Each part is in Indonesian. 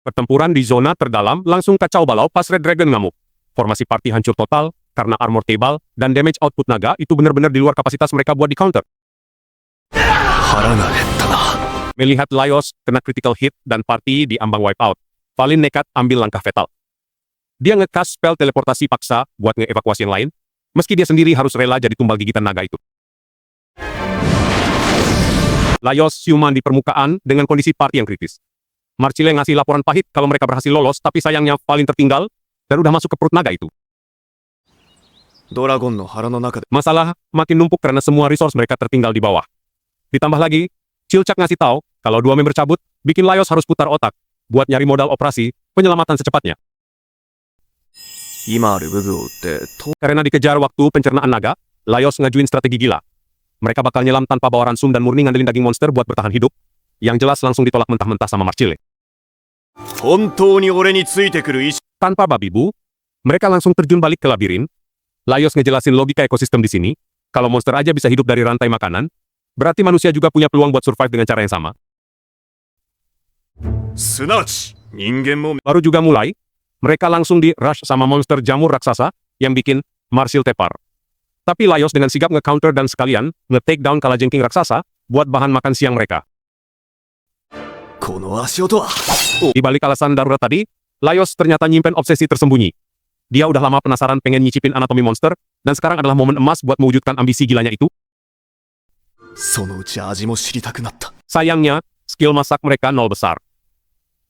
Pertempuran di zona terdalam langsung kacau balau pas Red Dragon ngamuk. Formasi party hancur total, karena armor tebal dan damage output naga itu benar-benar di luar kapasitas mereka buat di-counter. Melihat Laios kena critical hit dan party di ambang wipeout, Valin nekat ambil langkah fatal. Dia nge-cast spell teleportasi paksa buat nge-evakuasi yang lain, meski dia sendiri harus rela jadi tumbal gigitan naga itu. Laios siuman di permukaan dengan kondisi party yang kritis. Marcille ngasih laporan pahit kalau mereka berhasil lolos, tapi sayangnya Valin tertinggal dan udah masuk ke perut naga itu. Masalah makin numpuk karena semua resource mereka tertinggal di bawah. Ditambah lagi, Chilchak ngasih tahu kalau dua member cabut, bikin Laios harus putar otak buat nyari modal operasi penyelamatan secepatnya. Karena dikejar waktu pencernaan naga, Laios ngajuin strategi gila. Mereka bakal nyelam tanpa bawa ransum dan murni ngandelin daging monster buat bertahan hidup, yang jelas langsung ditolak mentah-mentah sama Marcille. Tanpa babi bu, mereka langsung terjun balik ke labirin. Laios ngejelasin logika ekosistem di sini. Kalau monster aja bisa hidup dari rantai makanan, berarti manusia juga punya peluang buat survive dengan cara yang sama. Baru juga mulai, mereka langsung di-rush sama monster jamur raksasa yang bikin Marcille tepar. Tapi Laios dengan sigap nge-counter dan sekalian nge-take down kalajengking raksasa buat bahan makan siang mereka. Di balik alasan darurat tadi, Laios ternyata nyimpen obsesi tersembunyi. Dia udah lama penasaran pengen nyicipin anatomi monster, dan sekarang adalah momen emas buat mewujudkan ambisi gilanya itu. Sayangnya, skill masak mereka nol besar.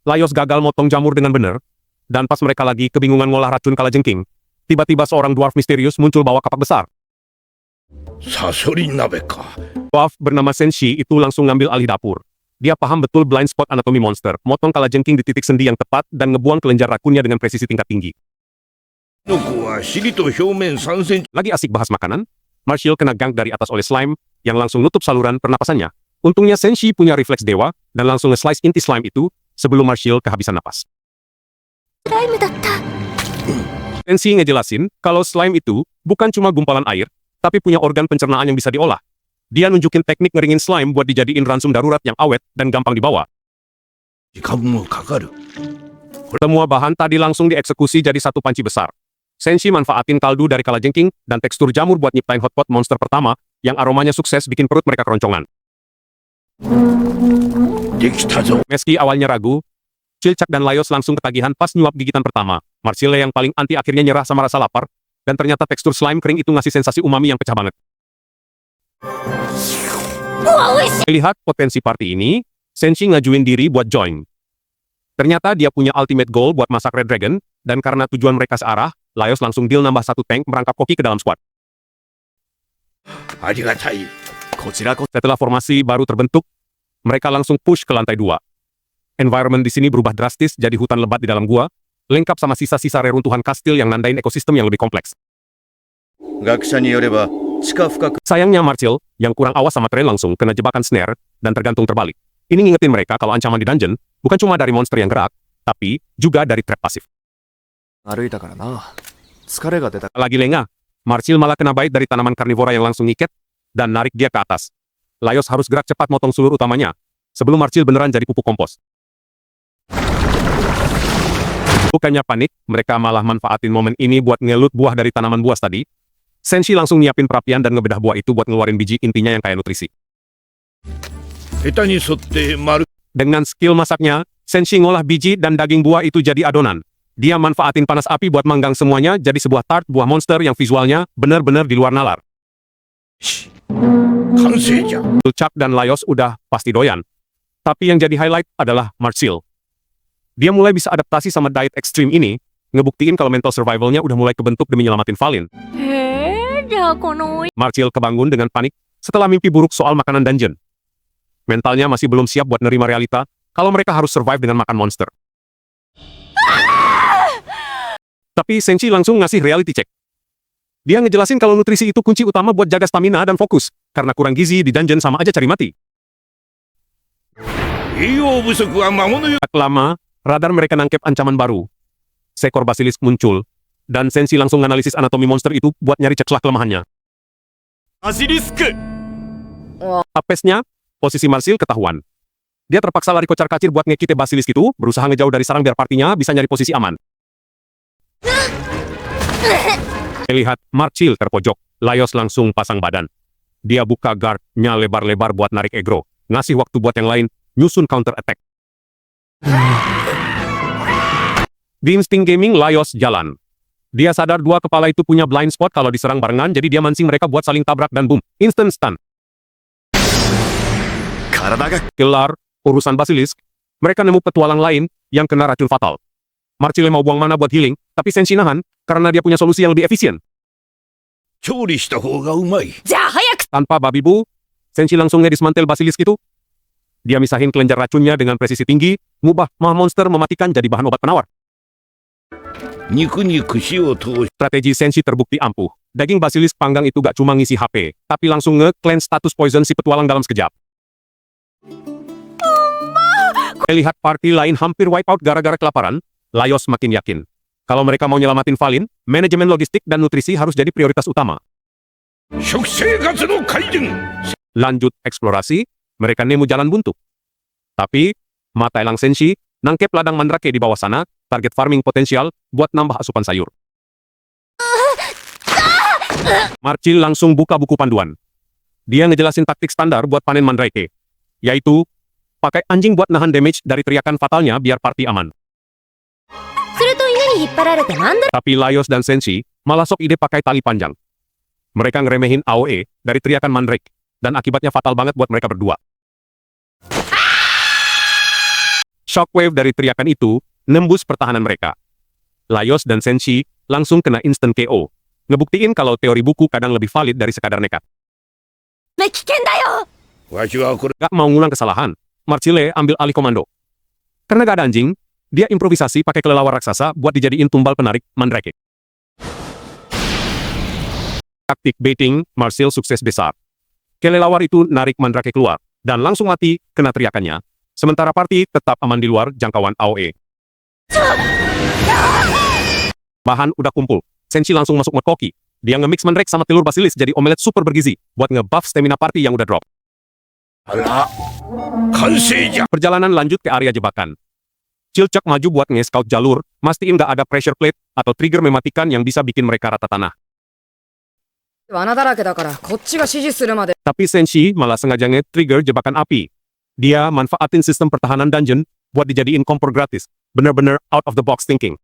Laios gagal motong jamur dengan benar, dan pas mereka lagi kebingungan ngolah racun kalajengking, tiba-tiba seorang dwarf misterius muncul bawa kapak besar. Dwarf bernama Senshi itu langsung ngambil alih dapur. Dia paham betul blind spot anatomi monster, motong kalajengking di titik sendi yang tepat, dan ngebuang kelenjar rakunnya dengan presisi tingkat tinggi. Lagi asik bahas makanan, Marcille kena gank dari atas oleh slime, yang langsung nutup saluran pernapasannya. Untungnya Senshi punya refleks dewa, dan langsung nge-slice inti slime itu, sebelum Marcille kehabisan napas. Senshi ngejelasin, kalau slime itu, bukan cuma gumpalan air, tapi punya organ pencernaan yang bisa diolah. Dia nunjukin teknik ngeringin slime buat dijadiin ransum darurat yang awet dan gampang dibawa. Semua bahan tadi langsung dieksekusi jadi satu panci besar. Senshi manfaatin kaldu dari kalajengking dan tekstur jamur buat nyiptain hotpot monster pertama, yang aromanya sukses bikin perut mereka keroncongan. Meski awalnya ragu, Chilchak dan Laios langsung ketagihan pas nyuap gigitan pertama. Marcille yang paling anti akhirnya nyerah sama rasa lapar, dan ternyata tekstur slime kering itu ngasih sensasi umami yang pecah banget. Lihat potensi party ini, Senshi ngajuin diri buat join. Ternyata dia punya ultimate goal buat masak Red Dragon, dan karena tujuan mereka searah, Laios langsung deal nambah satu tank merangkap koki ke dalam squad. Setelah formasi baru terbentuk, mereka langsung push ke lantai 2. Environment di sini berubah drastis jadi hutan lebat di dalam gua, lengkap sama sisa-sisa reruntuhan kastil yang nandain ekosistem yang lebih kompleks. Sayangnya Marcille, yang kurang awas sama tren langsung kena jebakan snare, dan tergantung terbalik. Ini ngingetin mereka kalau ancaman di dungeon, bukan cuma dari monster yang gerak, tapi juga dari trap pasif. Lagi lengah, Marcille malah kena bait dari tanaman karnivora yang langsung ngiket, dan narik dia ke atas. Laios harus gerak cepat motong sulur utamanya, sebelum Marcille beneran jadi pupuk kompos. Bukannya panik, mereka malah manfaatin momen ini buat ngelut buah dari tanaman buas tadi. Senshi langsung nyiapin perapian dan ngebedah buah itu buat ngeluarin biji intinya yang kaya nutrisi. Dengan skill masaknya, Senshi ngolah biji dan daging buah itu jadi adonan. Dia manfaatin panas api buat manggang semuanya jadi sebuah tart buah monster yang visualnya benar-benar di luar nalar. Chilchak dan Laios udah pasti doyan. Tapi yang jadi highlight adalah Marcille. Dia mulai bisa adaptasi sama diet ekstrim ini, ngebuktiin kalau mental survivalnya udah mulai kebentuk demi nyelamatin Valin. Marcille kebangun dengan panik setelah mimpi buruk soal makanan dungeon. Mentalnya masih belum siap buat nerima realita kalau mereka harus survive dengan makan monster. Tapi Senshi langsung ngasih reality check. Dia ngejelasin kalau nutrisi itu kunci utama buat jaga stamina dan fokus, karena kurang gizi di dungeon sama aja cari mati. Tak lama, radar mereka nangkep ancaman baru. Seekor basilisk muncul, dan Senshi langsung analisis anatomi monster itu buat nyari celah kelemahannya. Apesnya, posisi Marcille ketahuan. Dia terpaksa lari kocar-kacir buat ngekite Basilisk itu, berusaha ngejauh dari sarang biar partinya bisa nyari posisi aman. Lihat, Marchil terpojok. Laios langsung pasang badan. Dia buka guard-nya lebar-lebar buat narik aggro. Ngasih waktu buat yang lain, nyusun counter attack. Di insting gaming, Laios jalan. Dia sadar dua kepala itu punya blind spot kalau diserang barengan, jadi dia mancing mereka buat saling tabrak dan boom, instant stun. Kelar urusan Basilisk, mereka nemu petualang lain yang kena racun fatal. Marchil mau buang mana buat healing, tapi Senshi nahan karena dia punya solusi yang lebih efisien. Tanpa babi bu, Senshi langsung ngedismantel Basilisk itu. Dia misahin kelenjar racunnya dengan presisi tinggi, ngubah mah monster mematikan jadi bahan obat penawar. Strategi Senshi terbukti ampuh. Daging Basilisk panggang itu gak cuma ngisi HP, tapi langsung nge-cleanse status poison si petualang dalam sekejap. Lihat party lain hampir wipe out gara-gara kelaparan, Laios makin yakin. Kalau mereka mau nyelamatin Valin, manajemen logistik dan nutrisi harus jadi prioritas utama. Lanjut eksplorasi, mereka nemu jalan buntu. Tapi, mata elang Senshi, nangkep ladang mandrake di bawah sana, target farming potensial buat nambah asupan sayur. Marchil langsung buka buku panduan. Dia ngejelasin taktik standar buat panen mandrake, yaitu pakai anjing buat nahan damage dari teriakan fatalnya biar party aman. Tapi Laios dan Senshi malah sok ide pakai tali panjang. Mereka ngeremehin AOE dari teriakan mandrake, dan akibatnya fatal banget buat mereka berdua. Shockwave dari teriakan itu nembus pertahanan mereka. Laios dan Senshi langsung kena instant KO, ngebuktiin kalau teori buku kadang lebih valid dari sekadar nekat. Gak mau ngulang kesalahan, Marchil ambil alih komando. Karena gak ada anjing, dia improvisasi pakai kelelawar raksasa buat dijadiin tumbal penarik mandrake. Taktik baiting Marchil sukses besar. Kelelawar itu narik mandrake keluar, dan langsung mati kena teriakannya. Sementara party tetap aman di luar jangkauan AOE. Bahan udah kumpul. Senshi langsung masuk mode koki. Dia nge-mix mandrake sama telur Basilisk jadi omelet super bergizi buat nge-buff stamina party yang udah drop. Perjalanan lanjut ke area jebakan. Chilchak maju buat nge-scout jalur, mastiin nggak ada pressure plate atau trigger mematikan yang bisa bikin mereka rata tanah. Tapi Senshi malah sengaja nge-trigger jebakan api. Dia manfaatin sistem pertahanan dungeon buat dijadiin kompor gratis. Bener-bener out of the box thinking.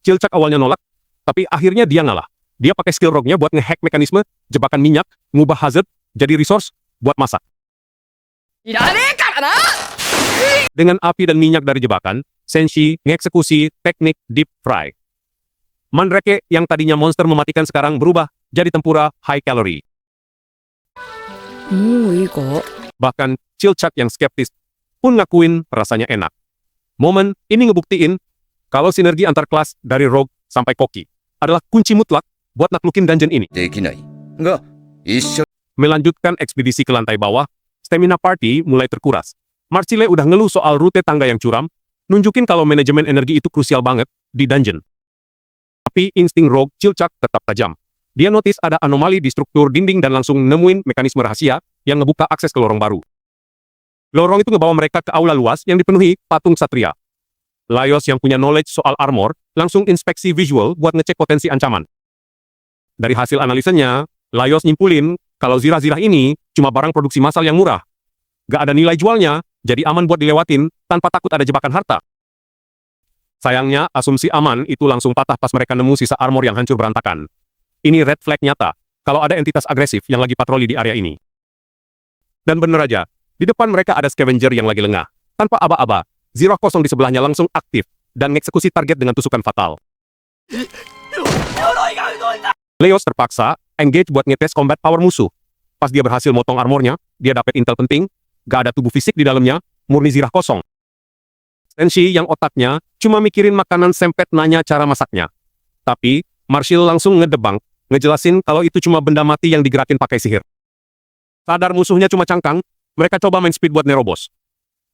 Chilchak awalnya nolak, tapi akhirnya dia ngalah. Dia pakai skill rogue-nya buat nge-hack mekanisme, jebakan minyak, ngubah hazard, jadi resource, buat masak. Dengan api dan minyak dari jebakan, Senshi ngeksekusi teknik deep fry. Mandrake yang tadinya monster mematikan sekarang berubah jadi tempura high calorie. Bahkan Chilchak yang skeptis pun ngakuin rasanya enak. Momen ini ngebuktiin kalau sinergi antar kelas dari rogue sampai koki adalah kunci mutlak buat naklukin dungeon ini. Melanjutkan ekspedisi ke lantai bawah, stamina party mulai terkuras. Marchil udah ngeluh soal rute tangga yang curam, nunjukin kalau manajemen energi itu krusial banget di dungeon. Tapi insting rogue Chilchak tetap tajam. Dia notice ada anomali di struktur dinding dan langsung nemuin mekanisme rahasia yang ngebuka akses ke lorong baru. Lorong itu ngebawa mereka ke aula luas yang dipenuhi patung satria. Laios yang punya knowledge soal armor langsung inspeksi visual buat ngecek potensi ancaman. Dari hasil analisanya, Laios nyimpulin kalau zirah-zirah ini cuma barang produksi massal yang murah. Gak ada nilai jualnya, jadi aman buat dilewatin tanpa takut ada jebakan harta. Sayangnya, asumsi aman itu langsung patah pas mereka nemu sisa armor yang hancur berantakan. Ini red flag nyata, kalau ada entitas agresif yang lagi patroli di area ini. Dan bener aja, di depan mereka ada scavenger yang lagi lengah. Tanpa aba-aba, Zirah kosong di sebelahnya langsung aktif, dan mengeksekusi target dengan tusukan fatal. Laios terpaksa engage buat ngetes combat power musuh. Pas dia berhasil motong armornya, dia dapet intel penting, gak ada tubuh fisik di dalamnya, murni zirah kosong. Senshi yang otaknya cuma mikirin makanan sempet nanya cara masaknya. Tapi, Marchil langsung ngedebang, ngejelasin kalau itu cuma benda mati yang digerakin pakai sihir. Sadar musuhnya cuma cangkang, mereka coba main speed buat nerobos.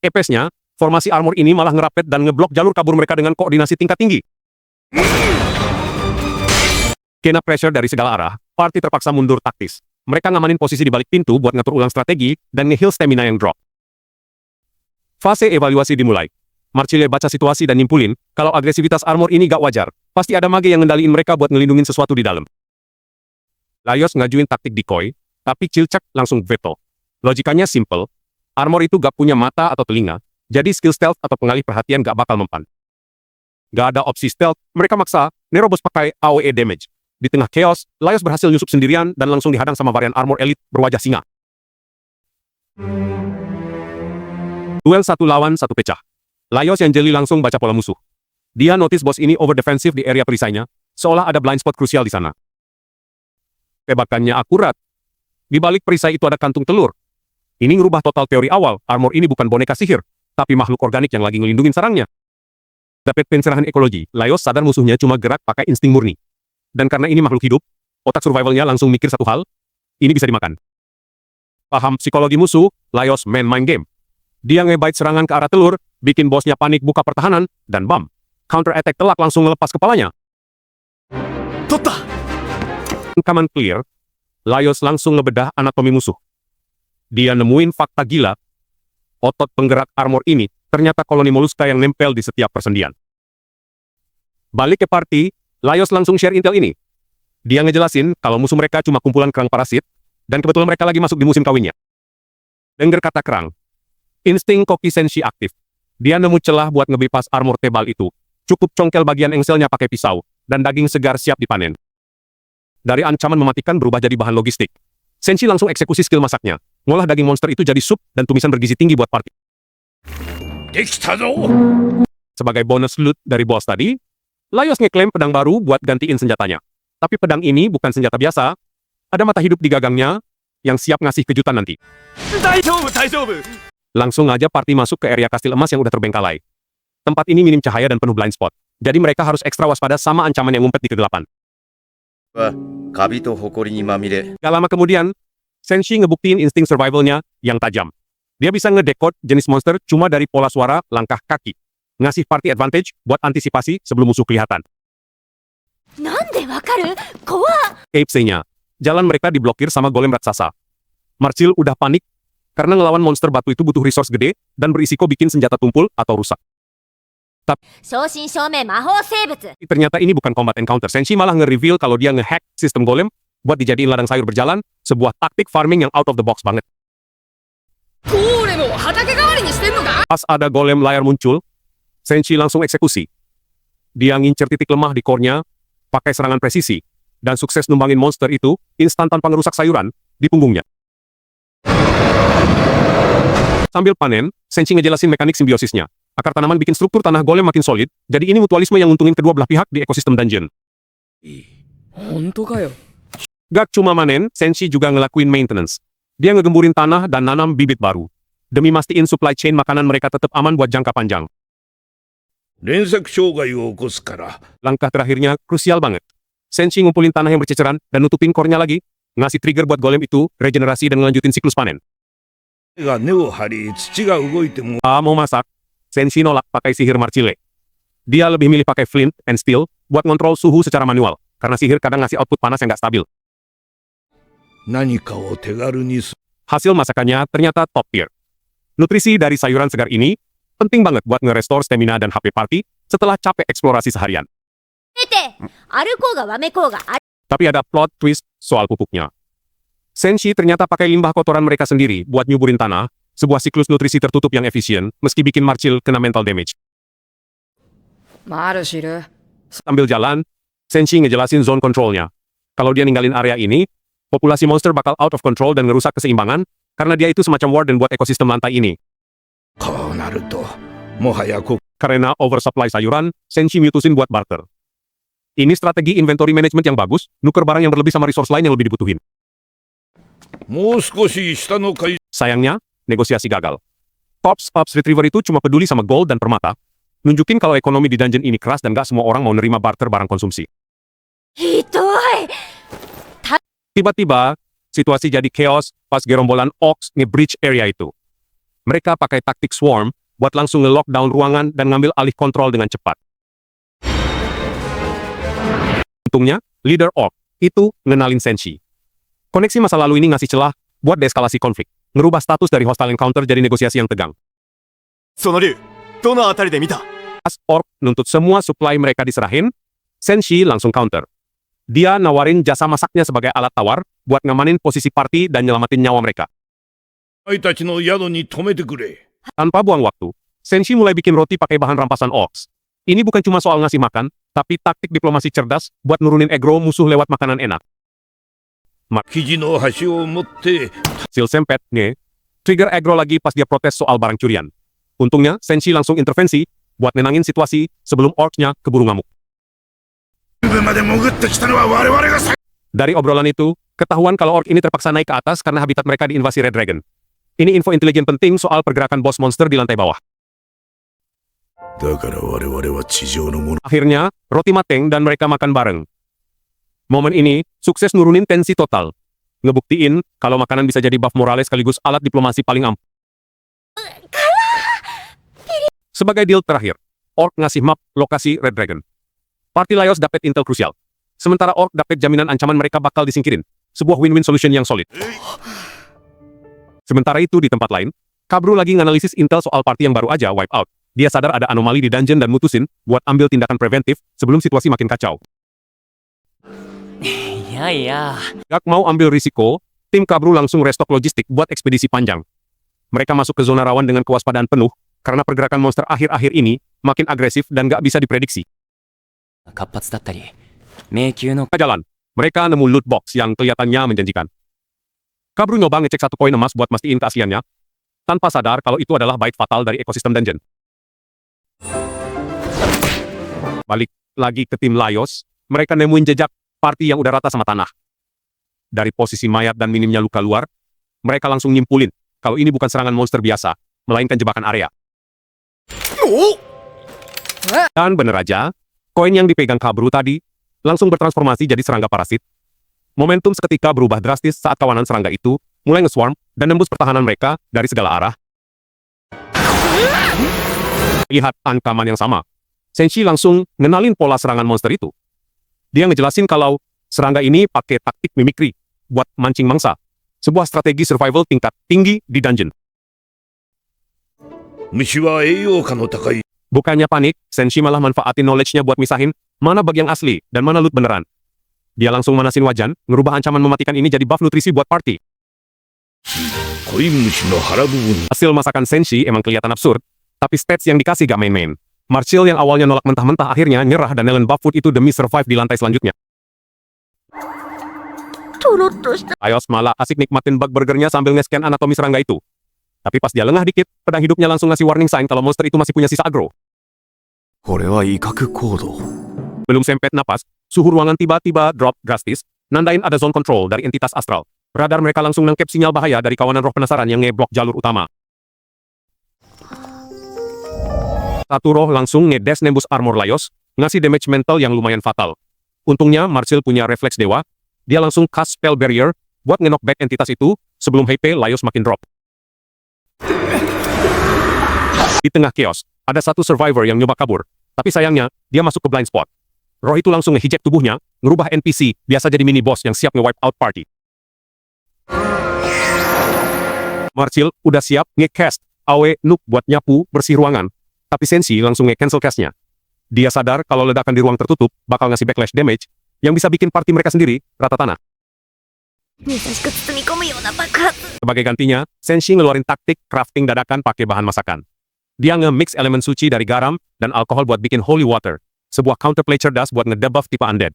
Epesnya, formasi armor ini malah ngerapet dan ngeblok jalur kabur mereka dengan koordinasi tingkat tinggi. Kena pressure dari segala arah, party terpaksa mundur taktis. Mereka ngamanin posisi di balik pintu buat ngatur ulang strategi dan nge-heal stamina yang drop. Fase evaluasi dimulai. Marcille baca situasi dan nyimpulin, kalau agresivitas armor ini gak wajar, pasti ada mage yang ngendaliin mereka buat ngelindungin sesuatu di dalam. Laios ngajuin taktik decoy, tapi Cilcak langsung veto. Logikanya simple, armor itu gak punya mata atau telinga, jadi skill stealth atau pengalih perhatian gak bakal mempan. Gak ada opsi stealth, mereka maksa, nerobos pakai AoE damage. Di tengah chaos, Laios berhasil nyusup sendirian dan langsung dihadang sama varian armor elite berwajah singa. Duel 1 lawan 1 pecah. Laios yang jeli langsung baca pola musuh. Dia notice bos ini over defensive di area perisainya, seolah ada blind spot krusial di sana. Tebakannya akurat. Di balik perisai itu ada kantung telur. Ini ngerubah total teori awal, armor ini bukan boneka sihir, tapi makhluk organik yang lagi ngelindungin sarangnya. Dapat pencerahan ekologi, Laios sadar musuhnya cuma gerak pakai insting murni. Dan karena ini makhluk hidup, otak survivalnya langsung mikir satu hal, ini bisa dimakan. Paham psikologi musuh, Laios main game. Dia ngebait serangan ke arah telur, bikin bosnya panik buka pertahanan, dan bam, counter attack telak langsung ngelepas kepalanya. Tota! Command clear, Laios langsung ngebedah anatomi musuh. Dia nemuin fakta gila, otot penggerak armor ini ternyata koloni moluska yang nempel di setiap persendian. Balik ke party, Laios langsung share intel ini. Dia ngejelasin kalau musuh mereka cuma kumpulan kerang parasit, dan kebetulan mereka lagi masuk di musim kawinnya. Dengar kata kerang, insting Koki Senshi aktif. Dia nemu celah buat ngebypass armor tebal itu. Cukup congkel bagian engselnya pakai pisau, dan daging segar siap dipanen. Dari ancaman mematikan berubah jadi bahan logistik. Senshi langsung eksekusi skill masaknya. Ngolah daging monster itu jadi sup dan tumisan bergizi tinggi buat party. Sebagai bonus loot dari boss tadi, Laios ngeklaim pedang baru buat gantiin senjatanya. Tapi pedang ini bukan senjata biasa. Ada mata hidup di gagangnya yang siap ngasih kejutan nanti. Langsung aja party masuk ke area kastil emas yang udah terbengkalai. Tempat ini minim cahaya dan penuh blind spot. Jadi mereka harus ekstra waspada sama ancaman yang ngumpet di kegelapan. Gak lama kemudian, Senshi ngebuktiin insting survivalnya yang tajam. Dia bisa ngedekode jenis monster cuma dari pola suara, langkah kaki. Ngasih party advantage buat antisipasi sebelum musuh kelihatan. Ape C-nya. Jalan mereka diblokir sama golem raksasa. Marcille udah panik karena ngelawan monster batu itu butuh resource gede dan berisiko bikin senjata tumpul atau rusak. Tapi ternyata ini bukan combat encounter. Senshi malah nge-reveal kalau dia nge-hack sistem golem buat dijadiin ladang sayur berjalan, sebuah taktik farming yang out of the box banget. Pas ada golem layar muncul, Senshi langsung eksekusi. Dia ngincer titik lemah di core-nya, pakai serangan presisi, dan sukses numbangin monster itu instan tanpa ngerusak sayuran di punggungnya. Sambil panen, Senshi ngejelasin mekanik simbiosisnya. Akar tanaman bikin struktur tanah golem makin solid, jadi ini mutualisme yang nguntungin kedua belah pihak di ekosistem dungeon. Gak cuma manen, Senshi juga ngelakuin maintenance. Dia ngegemburin tanah dan nanam bibit baru. Demi mastiin supply chain makanan mereka tetap aman buat jangka panjang. Langkah terakhirnya krusial banget. Senshi ngumpulin tanah yang berceceran dan nutupin core-nya lagi, ngasih trigger buat golem itu, regenerasi dan ngelanjutin siklus panen. Mau masak, Senshi nolak pakai sihir Marcille. Dia lebih milih pakai flint and steel buat ngontrol suhu secara manual, karena sihir kadang ngasih output panas yang nggak stabil. Hasil masakannya ternyata top tier. Nutrisi dari sayuran segar ini penting banget buat nge-restore stamina dan HP party setelah capek eksplorasi seharian. Tapi ada plot twist soal pupuknya. Senshi ternyata pakai limbah kotoran mereka sendiri buat nyuburin tanah, sebuah siklus nutrisi tertutup yang efisien, meski bikin Marcille kena mental damage. Sambil jalan, Senshi ngejelasin zone controlnya. Kalau dia ninggalin area ini, populasi monster bakal out of control dan ngerusak keseimbangan, karena dia itu semacam warden buat ekosistem lantai ini. Karena oversupply sayuran, Senshi mutusin buat barter. Ini strategi inventory management yang bagus, nuker barang yang berlebih sama resource lain yang lebih dibutuhin. Sayangnya, negosiasi gagal. Ops Retriever itu cuma peduli sama gold dan permata, nunjukin kalau ekonomi di dungeon ini keras dan gak semua orang mau nerima barter barang konsumsi. Tiba-tiba, situasi jadi chaos pas gerombolan Ox nge-breach area itu. Mereka pakai taktik swarm buat langsung nge-lockdown ruangan dan ngambil alih kontrol dengan cepat. Untungnya, leader Orc itu ngenalin Senshi. Koneksi masa lalu ini ngasih celah buat deeskalasi konflik, ngerubah status dari hostile encounter jadi negosiasi yang tegang. その竜、どのあたりで見た？ Pas Orc nuntut semua supply mereka diserahin, Senshi langsung counter. Dia nawarin jasa masaknya sebagai alat tawar buat ngamanin posisi party dan nyelamatin nyawa mereka. お前たちの宿に泊めてくれ。 Tanpa buang waktu, Senshi mulai bikin roti pakai bahan rampasan Orcs. Ini bukan cuma soal ngasih makan, tapi taktik diplomasi cerdas buat nurunin ego musuh lewat makanan enak. 生地の端を持って、 Sil sempet, trigger ego lagi pas dia protes soal barang curian. Untungnya, Senshi langsung intervensi buat nenangin situasi sebelum Orcs-nya keburu ngamuk. 部まで潜ってきたのは我々が先。 Dari obrolan itu, ketahuan kalau Orc ini terpaksa naik ke atas karena habitat mereka diinvasi Red Dragon. Ini info intelijen penting soal pergerakan bos monster di lantai bawah. だから我々は地上のもの。 Akhirnya, roti mateng dan mereka makan bareng. Momen ini sukses nurunin tensi total. Ngebuktiin kalau makanan bisa jadi buff morale sekaligus alat diplomasi paling ampuh. Sebagai deal terakhir, Orc ngasih map lokasi Red Dragon. Party Laios dapat intel krusial. Sementara Orc dapat jaminan ancaman mereka bakal disingkirin. Sebuah win-win solution yang solid. Sementara itu di tempat lain, Kabru lagi nganalisis intel soal party yang baru aja wipe out. Dia sadar ada anomali di dungeon dan mutusin buat ambil tindakan preventif sebelum situasi makin kacau. いやいや、 Gak mau ambil risiko, tim Kabru langsung restock logistik buat ekspedisi panjang. Mereka masuk ke zona rawan dengan kewaspadaan penuh, karena pergerakan monster akhir-akhir ini makin agresif dan gak bisa diprediksi. 活発だったり、迷宮の Jalan, mereka nemu loot box yang kelihatannya menjanjikan. Kabru nyoba ngecek satu koin emas buat mastiin keasliannya, tanpa sadar kalau itu adalah bait fatal dari ekosistem dungeon. Balik lagi ke tim Laios, mereka nemuin jejak party yang udah rata sama tanah. Dari posisi mayat dan minimnya luka luar, mereka langsung nyimpulin kalau ini bukan serangan monster biasa, melainkan jebakan area. Dan bener aja, koin yang dipegang Kabru tadi langsung bertransformasi jadi serangga parasit. Momentum seketika berubah drastis saat kawanan serangga itu mulai nge-swarm dan nembus pertahanan mereka dari segala arah. Lihat ancaman yang sama. Senshi langsung ngenalin pola serangan monster itu. Dia ngejelasin kalau serangga ini pakai taktik mimikri buat mancing mangsa. Sebuah strategi survival tingkat tinggi di dungeon. 虫は栄養価の高い。 Bukannya panik, Senshi malah manfaatin knowledge-nya buat misahin mana bag yang asli dan mana loot beneran. Dia langsung manasin wajan, ngerubah ancaman mematikan ini jadi buff nutrisi buat party. 恋虫の腹部分。 Hasil masakan Senshi emang kelihatan absurd, tapi stats yang dikasih gak main-main. Marshall yang awalnya nolak mentah-mentah akhirnya nyerah dan nelen buff food itu demi survive di lantai selanjutnya. とろっとした Laios malah asik nikmatin bug burgernya sambil nge-scan anatomi serangga itu. Tapi pas dia lengah dikit, pedang hidupnya langsung ngasih warning sign kalau monster itu masih punya sisa aggro. これは威嚇行動。 Belum sempet napas, suhu ruangan tiba-tiba drop drastis, nandain ada zone control dari entitas astral. Radar mereka langsung nangkep sinyal bahaya dari kawanan roh penasaran yang ngeblok jalur utama. Satu roh langsung ngedes nembus armor Laios, ngasih damage mental yang lumayan fatal. Untungnya Marshall punya refleks dewa, dia langsung cast spell barrier buat nge-knockback entitas itu sebelum HP Laios makin drop. Di tengah chaos, ada satu survivor yang nyoba kabur, tapi sayangnya dia masuk ke blind spot. Roh itu langsung nge-hijack tubuhnya, ngerubah NPC biasa jadi mini boss yang siap nge-wipe out party. Marshall udah siap nge-cast AoE Noob buat nyapu bersih ruangan, tapi Senshi langsung nge-cancel cast-nya. Dia sadar kalau ledakan di ruang tertutup bakal ngasih backlash damage yang bisa bikin party mereka sendiri rata tanah. 優しく包み込むような爆発 Sebagai gantinya, Senshi ngeluarin taktik crafting dadakan pakai bahan masakan. Dia nge-mix elemen suci dari garam dan alkohol buat bikin holy water, sebuah counterplay cerdas buat ngedebuff tipe undead.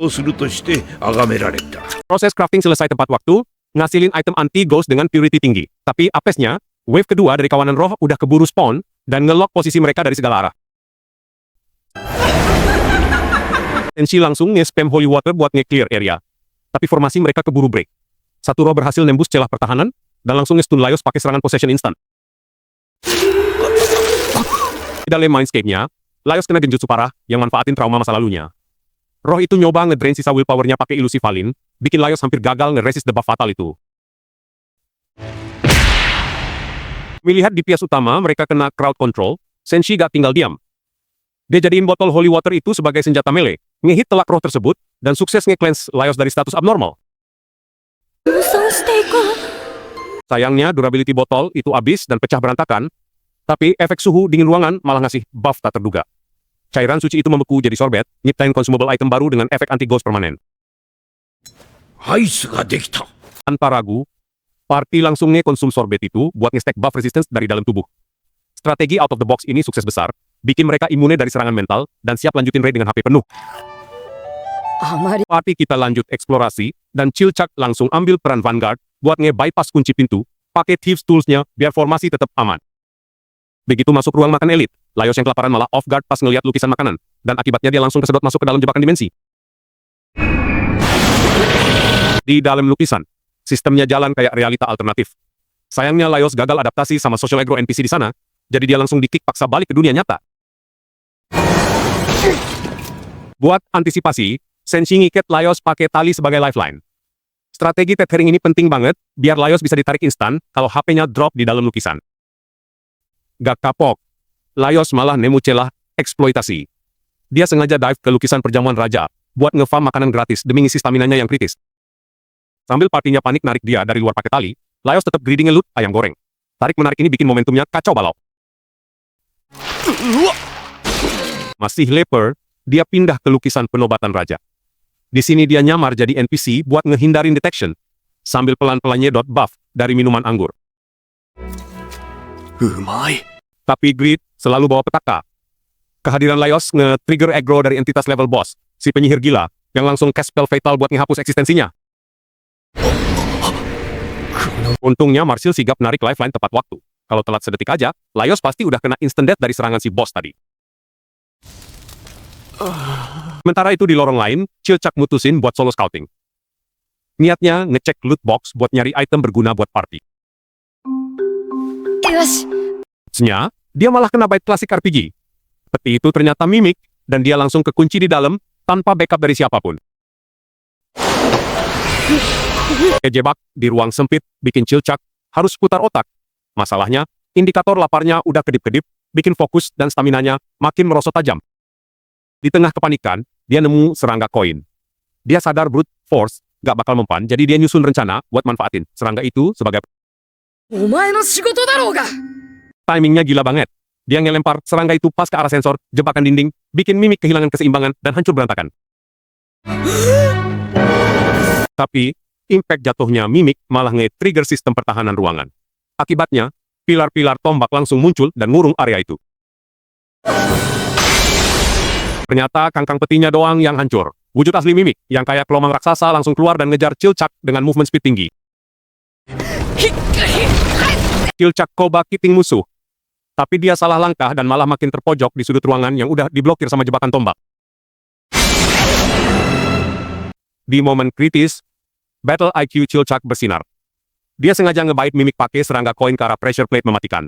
をするとして崇められた。 Proses crafting selesai tepat waktu, ngasilin item anti-ghost dengan purity tinggi. Tapi apesnya, wave kedua dari kawanan roh udah keburu spawn dan nge-lock posisi mereka dari segala arah. Senshi langsung nge-spam holy water buat nge-clear area. Tapi formasi mereka keburu break. Satu roh berhasil nembus celah pertahanan, dan langsung nge-stun Laios pakai serangan possession instant. Di dalam mindscape-nya, Laios kena genjutsu parah yang manfaatin trauma masa lalunya. Roh itu nyoba ngedrain sisa willpower-nya pakai ilusi Valin, bikin Laios hampir gagal nge-resist debuff fatal itu. Melihat di pias utama mereka kena crowd control, Senshi gak tinggal diam. Dia jadiin botol holy water itu sebagai senjata melee, ngehit telak roh tersebut, dan sukses nge-cleanse Laios dari status abnormal. 無双していく。 Sayangnya durability botol itu habis dan pecah berantakan, tapi efek suhu dingin ruangan malah ngasih buff tak terduga. Cairan suci itu membeku jadi sorbet, nyiptain consumable item baru dengan efek anti-ghost permanen. アイスができた。 Tanpa ragu, Party langsung ngekonsum sorbet itu buat nge-stack buff resistance dari dalam tubuh. Strategi out of the box ini sukses besar, bikin mereka imune dari serangan mental, dan siap lanjutin raid dengan HP penuh. あまり Party kita lanjut eksplorasi, dan Chilchak langsung ambil peran Vanguard buat nge-bypass kunci pintu, pakai Thieves Tools-nya biar formasi tetap aman. Begitu masuk ruang makan elit, Laios yang kelaparan malah off guard pas ngeliat lukisan makanan, dan akibatnya dia langsung kesedot masuk ke dalam jebakan dimensi. Di dalam lukisan, sistemnya jalan kayak realita alternatif. Sayangnya Laios gagal adaptasi sama social aggro NPC di sana, jadi dia langsung di-kick paksa balik ke dunia nyata. Buat antisipasi, Senshi ngiket Laios pakai tali sebagai lifeline. Strategi tethering ini penting banget, biar Laios bisa ditarik instan kalau HP-nya drop di dalam lukisan. Gak kapok, Laios malah nemu celah eksploitasi. Dia sengaja dive ke lukisan perjamuan raja, buat nge-farm makanan gratis demi ngisi staminanya yang kritis. Sambil partinya panik narik dia dari luar pakai tali, Laios tetap greedy nge-loot ayam goreng. Tarik-menarik ini bikin momentumnya kacau balau. Masih leper, dia pindah ke lukisan penobatan raja. Di sini dia nyamar jadi NPC buat ngehindarin detection, sambil pelan-pelan nyedot buff dari minuman anggur. うまい。 Tapi Greed selalu bawa petaka. Kehadiran Laios nge-trigger aggro dari entitas level boss, si penyihir gila, yang langsung cast spell fatal buat ngehapus eksistensinya. Untungnya Marsil sigap narik lifeline tepat waktu. Kalau telat sedetik aja, Laios pasti udah kena instant death dari serangan si boss tadi. Sementara itu di lorong lain, Chilchak mutusin buat solo scouting. Niatnya ngecek loot box buat nyari item berguna buat party. よし。 Nya, dia malah kena bait klasik RPG. Peti itu ternyata mimik, dan dia langsung kekunci di dalam, tanpa backup dari siapapun. Kejebak di ruang sempit, bikin Chilchak harus putar otak. Masalahnya, indikator laparnya udah kedip-kedip, bikin fokus dan staminanya makin merosot tajam. Di tengah kepanikan, dia nemu serangga koin. Dia sadar brute force gak bakal mempan, jadi dia nyusun rencana buat manfaatin serangga itu sebagai... お前の仕事だろうが。 Timingnya gila banget. Dia ngelempar serangga itu pas ke arah sensor, jebakan dinding, bikin mimik kehilangan keseimbangan dan hancur berantakan. Tapi, impact jatuhnya mimik malah nge-trigger sistem pertahanan ruangan. Akibatnya, pilar-pilar tombak langsung muncul dan ngurung area itu. Ternyata kangkang petinya doang yang hancur. Wujud asli mimik, yang kayak kelomang raksasa langsung keluar dan ngejar Chilchak dengan movement speed tinggi. Chilchak coba kiting musuh. Tapi dia salah langkah dan malah makin terpojok di sudut ruangan yang udah diblokir sama jebakan tombak. Di momen kritis, Battle IQ Chilchak bersinar. Dia sengaja ngebait mimik pakai serangga koin ke arah pressure plate mematikan.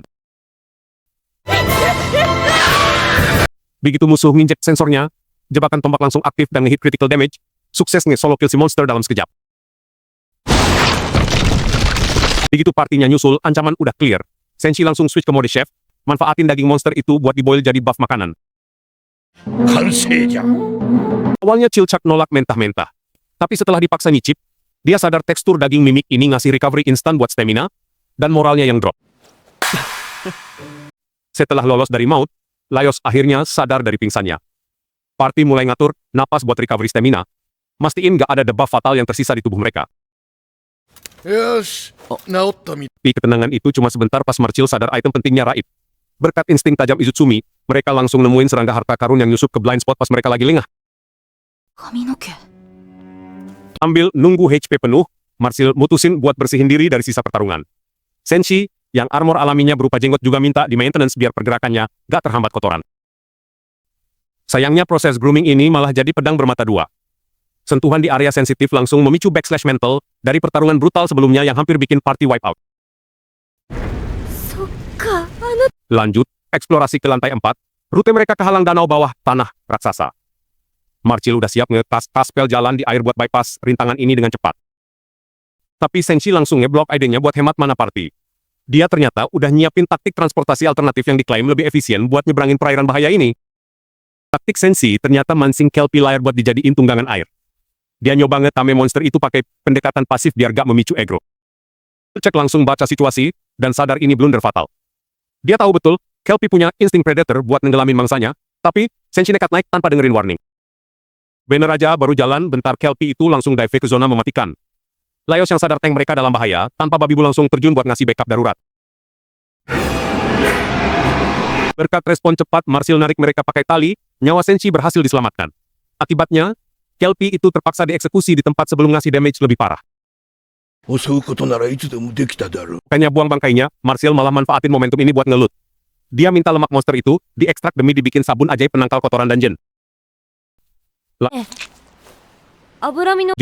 Begitu musuh nginjek sensornya, jebakan tombak langsung aktif dan nge-hit critical damage, sukses nge-solo kill si monster dalam sekejap. Begitu partinya nyusul, ancaman udah clear. Senshi langsung switch ke mode chef, manfaatin daging monster itu buat diboil jadi buff makanan. 完成じゃ。 Awalnya Chilchak nolak mentah-mentah. Tapi setelah dipaksa nyicip, dia sadar tekstur daging mimik ini ngasih recovery instan buat stamina, dan moralnya yang drop. Setelah lolos dari maut, Laios akhirnya sadar dari pingsannya. Party mulai ngatur napas buat recovery stamina, mastiin gak ada debuff fatal yang tersisa di tubuh mereka. よし、治ったみ。 Tapi ketenangan itu cuma sebentar pas Marcil sadar item pentingnya raib. Berkat insting tajam Izutsumi, mereka langsung nemuin serangga harta karun yang nyusup ke blind spot pas mereka lagi lengah. 髪の毛。 Ambil nunggu HP penuh, Marcil mutusin buat bersihin diri dari sisa pertarungan. Senshi, yang armor alaminya berupa jenggot juga minta di maintenance biar pergerakannya gak terhambat kotoran. Sayangnya proses grooming ini malah jadi pedang bermata dua. Sentuhan di area sensitif langsung memicu backslash mental dari pertarungan brutal sebelumnya yang hampir bikin party wipe out. そっか、あの Lanjut, eksplorasi ke lantai 4, rute mereka ke halang danau bawah tanah raksasa. Marcil udah siap nge-cast spell jalan di air buat bypass rintangan ini dengan cepat. Tapi Senshi langsung ngeblok idenya buat hemat mana party. Dia ternyata udah nyiapin taktik transportasi alternatif yang diklaim lebih efisien buat nyebrangin perairan bahaya ini. Taktik Senshi ternyata mancing Kelpie Lair buat dijadiin tunggangan air. Dia nyoba ngetame monster itu pakai pendekatan pasif biar gak memicu aggro. Cek langsung baca situasi, dan sadar ini blunder fatal. Dia tahu betul, Kelpie punya insting predator buat nenggelamin mangsanya, tapi Senshi nekat naik tanpa dengerin warning. Banner aja baru jalan, bentar Kelpie itu langsung dive ke zona mematikan. Laios yang sadar tank mereka dalam bahaya, tanpa babi bu langsung terjun buat ngasih backup darurat. Berkat respon cepat, Marsil narik mereka pakai tali, nyawa Senshi berhasil diselamatkan. Akibatnya, Kelpie itu terpaksa dieksekusi di tempat sebelum ngasih damage lebih parah. 襲うことならいつでもできただろう。 Bukannya buang bangkainya, Marsil malah manfaatin momentum ini buat ngelut. Dia minta lemak monster itu diekstrak demi dibikin sabun ajaib penangkal kotoran dungeon. 脂身の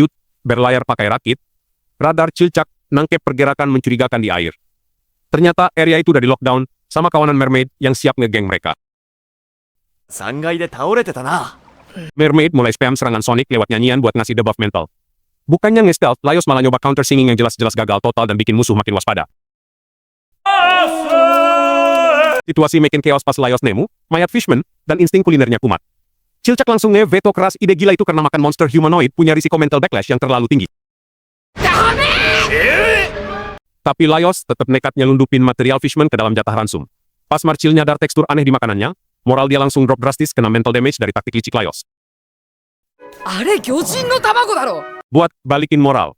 Berlayar pakai rakit, radar Cilcak nangkep pergerakan mencurigakan di air. Ternyata area itu udah di lockdown sama kawanan mermaid yang siap ngegeng mereka. 3階で倒れてたな。 Mermaid mulai spam serangan Sonic lewat nyanyian buat ngasih debuff mental. Bukannya nge-stealth, Laios malah nyoba counter singing yang jelas-jelas gagal total dan bikin musuh makin waspada. Situasi makin chaos pas Laios nemu, mayat Fishman, dan insting kulinernya kumat. Cilcak langsung nge-veto keras ide gila itu karena makan monster humanoid punya risiko mental backlash yang terlalu tinggi. Tapi Laios tetap nekat nyelundupin material Fishman ke dalam jatah ransum. Pas Marcil nyadar tekstur aneh di makanannya, moral dia langsung drop drastis kena mental damage dari taktik licik Laios. あれ魚人の卵だろ Buat balikin moral,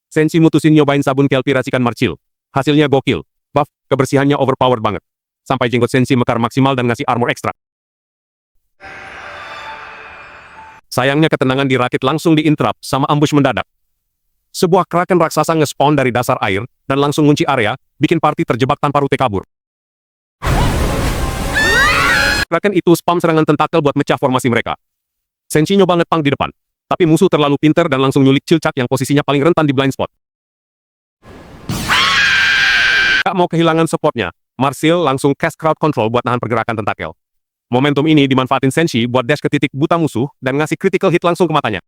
Senshi mutusin nyobain sabun Kelpie racikan Marcil. Hasilnya gokil, buff kebersihannya overpowered banget. Sampai jenggot Senshi mekar maksimal dan ngasih armor ekstra. Sayangnya ketenangan di rakit langsung diinterrupt sama ambush mendadak. Sebuah kraken raksasa nge-spawn dari dasar air dan langsung ngunci area, bikin party terjebak tanpa rute kabur. Kraken itu spam serangan tentakel buat mecah formasi mereka. Senshi nyoba ngepang di depan, tapi musuh terlalu pinter dan langsung nyulik Cilcak yang posisinya paling rentan di blind spot. Gak mau kehilangan supportnya, Marsil langsung cast crowd control buat nahan pergerakan tentakel. Momentum ini dimanfaatin Senshi buat dash ke titik buta musuh dan ngasih critical hit langsung ke matanya.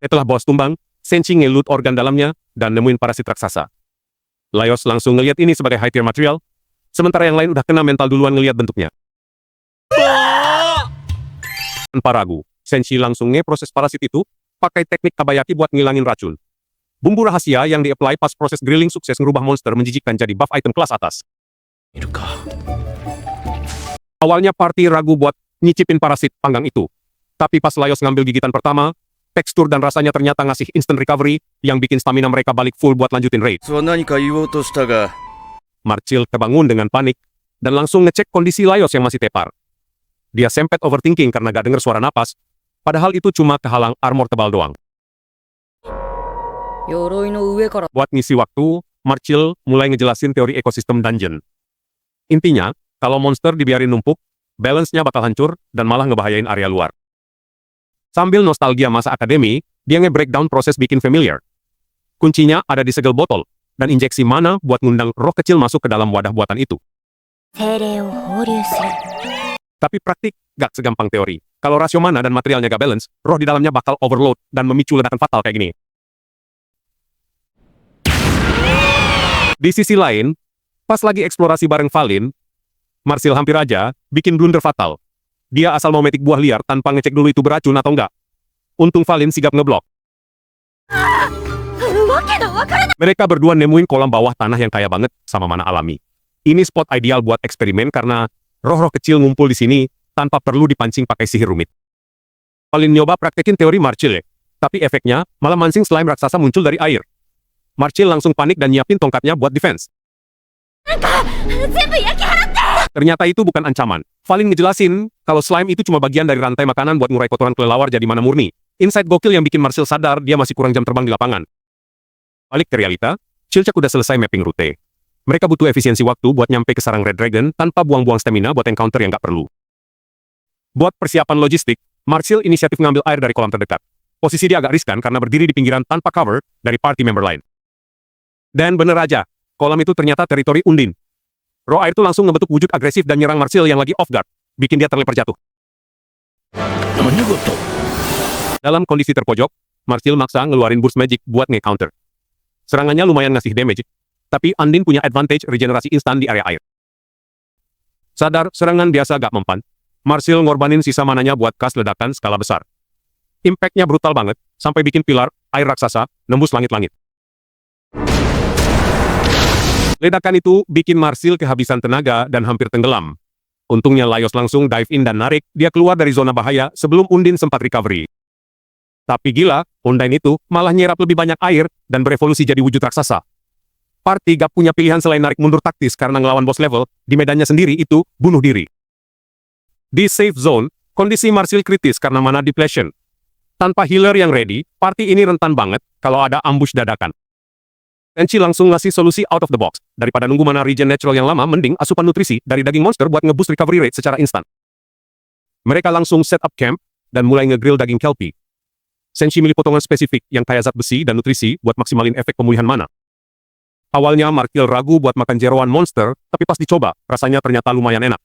Setelah bos tumbang, Senshi nge-loot organ dalamnya dan nemuin parasit raksasa. Laios langsung ngeliat ini sebagai high tier material, sementara yang lain udah kena mental duluan ngeliat bentuknya. Tanpa ragu, Senshi langsung nge-proses parasit itu, pakai teknik tabayaki buat ngilangin racun. Bumbu rahasia yang di-apply pas proses grilling sukses ngerubah monster menjijikkan jadi buff item kelas atas. いるか。 Awalnya party ragu buat nyicipin parasit panggang itu. Tapi pas Laios ngambil gigitan pertama, tekstur dan rasanya ternyata ngasih instant recovery yang bikin stamina mereka balik full buat lanjutin raid. は何か言おうとしたが、 Marcil terbangun dengan panik dan langsung ngecek kondisi Laios yang masih tepar. Dia sempet overthinking karena gak denger suara napas, padahal itu cuma kehalang armor tebal doang. 鎧の上から Buat ngisi waktu, Marcil mulai ngejelasin teori ekosistem dungeon. Intinya, kalau monster dibiarin numpuk, balance-nya bakal hancur dan malah ngebahayain area luar. Sambil nostalgia masa akademi, dia nge-breakdown proses bikin familiar. Kuncinya ada di segel botol, dan injeksi mana buat ngundang roh kecil masuk ke dalam wadah buatan itu. 精霊を放流する Tapi praktik, gak segampang teori. Kalau rasio mana dan materialnya gak balance, roh di dalamnya bakal overload dan memicu ledakan fatal kayak gini. Di sisi lain, pas lagi eksplorasi bareng Valin, Marsil hampir aja bikin blunder fatal. Dia asal mau metik buah liar tanpa ngecek dulu itu beracun atau enggak. Untung Valin sigap ngeblok. わけのわからない Mereka berdua nemuin kolam bawah tanah yang kaya banget sama mana alami. Ini spot ideal buat eksperimen karena roh-roh kecil ngumpul di sini tanpa perlu dipancing pakai sihir rumit. Valin nyoba praktekin teori Marcil, tapi efeknya malah mancing slime raksasa muncul dari air. Marcil langsung panik dan nyiapin tongkatnya buat defense. 全部焼き払って Ternyata itu bukan ancaman. Valin ngejelasin kalau slime itu cuma bagian dari rantai makanan buat ngurai kotoran kelelawar jadi mana murni. Insight gokil yang bikin Marcil sadar dia masih kurang jam terbang di lapangan. Balik ke realita, Cilcak udah selesai mapping rute. Mereka butuh efisiensi waktu buat nyampe ke sarang Red Dragon tanpa buang-buang stamina buat encounter yang gak perlu. Buat persiapan logistik, Marcil inisiatif ngambil air dari kolam terdekat. Posisi dia agak riskan karena berdiri di pinggiran tanpa cover dari party member lain. Dan bener aja, kolam itu ternyata teritori Undin. Roh air itu langsung ngebentuk wujud agresif dan nyerang Marcil yang lagi off guard, bikin dia terlempar jatuh. 何事 Dalam kondisi terpojok, Marcil maksa ngeluarin burst magic buat nge-counter. Serangannya lumayan ngasih damage, tapi Undin punya advantage regenerasi instan di area air. Sadar serangan biasa gak mempan, Marsil ngorbanin sisa mananya buat kas ledakan skala besar. Impact-nya brutal banget, sampai bikin pilar, air raksasa, nembus langit-langit. Ledakan itu bikin Marsil kehabisan tenaga dan hampir tenggelam. Untungnya Laios langsung dive in dan narik dia keluar dari zona bahaya sebelum Undin sempat recovery. Tapi gila, Undyne itu malah nyerap lebih banyak air dan berevolusi jadi wujud raksasa. Party gak punya pilihan selain narik mundur taktis karena ngelawan boss level, di medannya sendiri itu bunuh diri. Di safe zone, kondisi Marsil kritis karena mana depletion. Tanpa healer yang ready, party ini rentan banget kalau ada ambush dadakan. Tenchi langsung ngasih solusi out of the box. Daripada nunggu mana regen natural yang lama, mending asupan nutrisi dari daging monster buat ngeboost recovery rate secara instan. Mereka langsung set up camp dan mulai ngegrill daging kelpie. Senshi milih potongan spesifik yang kaya zat besi dan nutrisi buat maksimalin efek pemulihan mana. Awalnya Markil ragu buat makan jeroan monster, tapi pas dicoba, rasanya ternyata lumayan enak.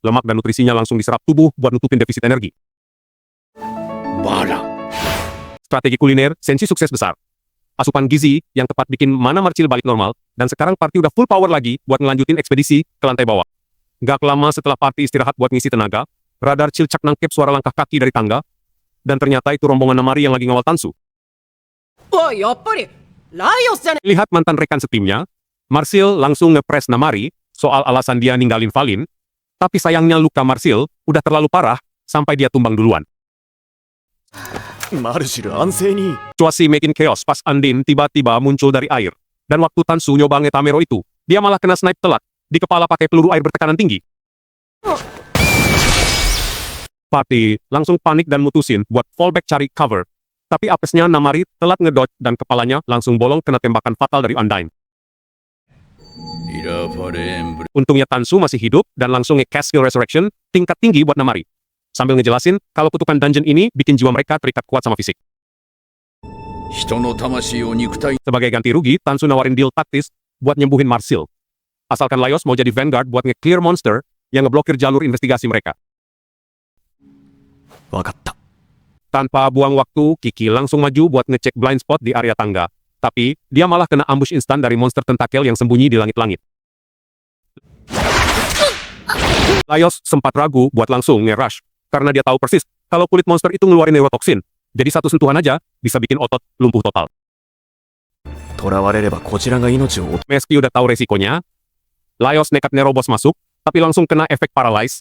Lemak dan nutrisinya langsung diserap tubuh buat nutupin defisit energi. Bala. Strategi kuliner, Senshi sukses besar. Asupan gizi yang tepat bikin mana Marcil balik normal, dan sekarang party udah full power lagi buat ngelanjutin ekspedisi ke lantai bawah. Gak lama setelah party istirahat buat ngisi tenaga, radar Cilcak nangkep suara langkah kaki dari tangga, dan ternyata itu rombongan Namari yang lagi ngawal Tansu. Oh, yappari Laios jan. Lihat mantan rekan setimnya, Marcil langsung ngepres Namari soal alasan dia ninggalin Valin, tapi sayangnya luka Marcil udah terlalu parah sampai dia tumbang duluan. マルシル安静に。 Situasi makin chaos pas Andin tiba-tiba muncul dari air. Dan waktu Tansu nyoba ngetamero itu, dia malah kena snipe telat, di kepala pakai peluru air bertekanan tinggi. Party langsung panik dan mutusin buat fallback cari cover. Tapi apesnya Namari telat ngedodge dan kepalanya langsung bolong kena tembakan fatal dari Undyne. Untungnya Tansu masih hidup dan langsung nge-cast skill resurrection tingkat tinggi buat Namari. Sambil ngejelasin kalau kutukan dungeon ini bikin jiwa mereka terikat kuat sama fisik. Sebagai ganti rugi, Tansu nawarin deal taktis buat nyembuhin Marcil. Asalkan Laios mau jadi vanguard buat nge-clear monster yang ngeblokir jalur investigasi mereka. わかった。 Tanpa buang waktu, Kiki langsung maju buat ngecek blind spot di area tangga. Tapi, dia malah kena ambush instan dari monster tentakel yang sembunyi di langit-langit. Laios sempat ragu buat langsung nge-rush, karena dia tahu persis kalau kulit monster itu ngeluarin neurotoksin. Jadi satu sentuhan aja bisa bikin otot lumpuh total. 囚われればこちらが命を。 Meski udah tahu resikonya, Laios nekat nerobos masuk, tapi langsung kena efek paralyze.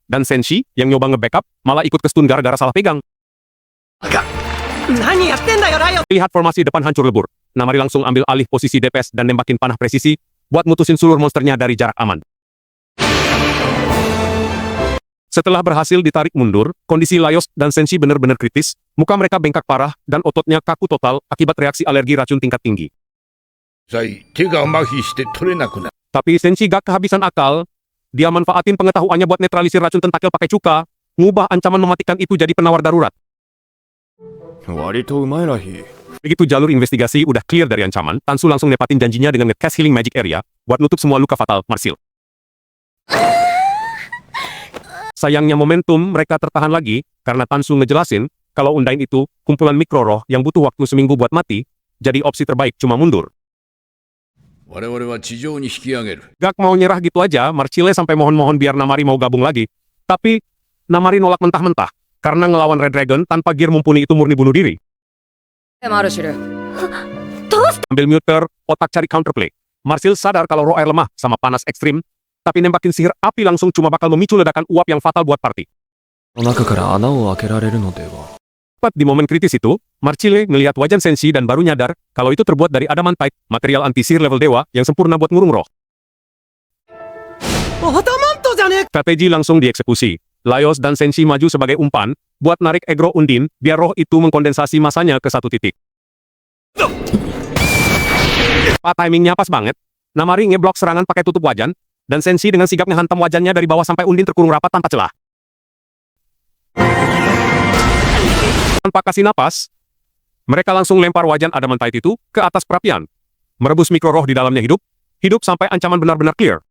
Dan Senshi yang nyoba nge-backup malah ikut ke stun gara-gara salah pegang. 何やってんだよライオ。 Lihat formasi depan hancur lebur. Namari langsung ambil alih posisi DPS dan nembakin panah presisi buat mutusin seluruh monsternya dari jarak aman. Setelah berhasil ditarik mundur, kondisi Laios dan Senshi benar-benar kritis, muka mereka bengkak parah dan ototnya kaku total akibat reaksi alergi racun tingkat tinggi. Tapi Senshi gak kehabisan akal, dia manfaatin pengetahuannya buat netralisir racun tentakel pakai cuka, ngubah ancaman mematikan itu jadi penawar darurat. 割とうまいらひ。 Begitu jalur investigasi udah clear dari ancaman, Tansu langsung nepatin janjinya dengan nge-cast healing magic area buat nutup semua luka fatal Marcil. Sayangnya momentum mereka tertahan lagi karena Tansu ngejelasin kalau Undyne itu kumpulan mikro roh yang butuh waktu seminggu buat mati, jadi opsi terbaik cuma mundur. Gak mau nyerah gitu aja, Marcile sampai mohon-mohon biar Namari mau gabung lagi. Tapi Namari nolak mentah-mentah karena ngelawan Red Dragon tanpa gear mumpuni itu murni bunuh diri. でもあるしる。 Ambil muter, otak cari counterplay. Marcil sadar kalau roh air lemah sama panas ekstrim, tapi nembakin sihir api langsung cuma bakal memicu ledakan uap yang fatal buat party. 中から穴を開けられるのでは。 Tepat di momen kritis itu, Marcile ngelihat wajan Senshi dan baru nyadar kalau itu terbuat dari adamantite, material anti-sihir level dewa yang sempurna buat ngurung roh. アダマントじゃねえ。 Strategi langsung dieksekusi. Laios dan Senshi maju sebagai umpan buat narik egro Undin biar roh itu mengkondensasi masanya ke satu titik. Timingnya pas banget. Namari ngeblok serangan pakai tutup wajan, dan Senshi dengan sigap ngehantam wajannya dari bawah sampai Undin terkurung rapat tanpa celah. Tanpa kasih napas, mereka langsung lempar wajan adamantite itu ke atas perapian. Merebus mikro roh di dalamnya hidup sampai ancaman benar-benar clear.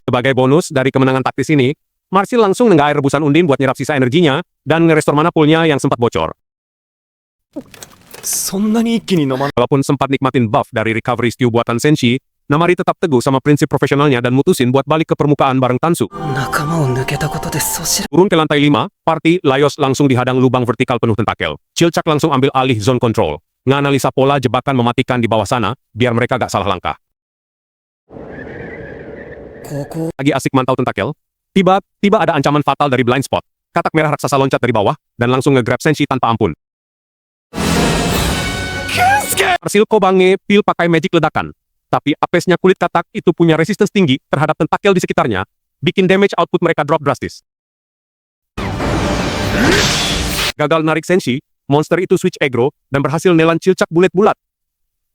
Sebagai bonus dari kemenangan taktis ini, Marcil langsung nenggair rebusan Undin buat nyerap sisa energinya dan ngerestore mana poolnya yang sempat bocor. そんなに一気に飲ま。 Walaupun sempat nikmatin buff dari recovery stew buatan Senshi, Namari tetap teguh sama prinsip profesionalnya dan mutusin buat balik ke permukaan bareng Tansu. 仲間を抜けたことでそしら Turun ke lantai 5, Party Laios langsung dihadang lubang vertikal penuh tentakel. Cilcak langsung ambil alih zone control. Nganalisa pola jebakan mematikan di bawah sana, biar mereka gak salah langkah. ここ Lagi asik mantau tentakel, tiba-tiba ada ancaman fatal dari blind spot. Katak merah raksasa loncat dari bawah, dan langsung nge-grab Senshi tanpa ampun. Marsil Kobange pil pakai magic ledakan. Tapi apesnya kulit katak itu punya resistance tinggi terhadap tentakel di sekitarnya, bikin damage output mereka drop drastis. Gagal narik Senshi, monster itu switch aggro, dan berhasil nelan Cilcak bulat-bulat.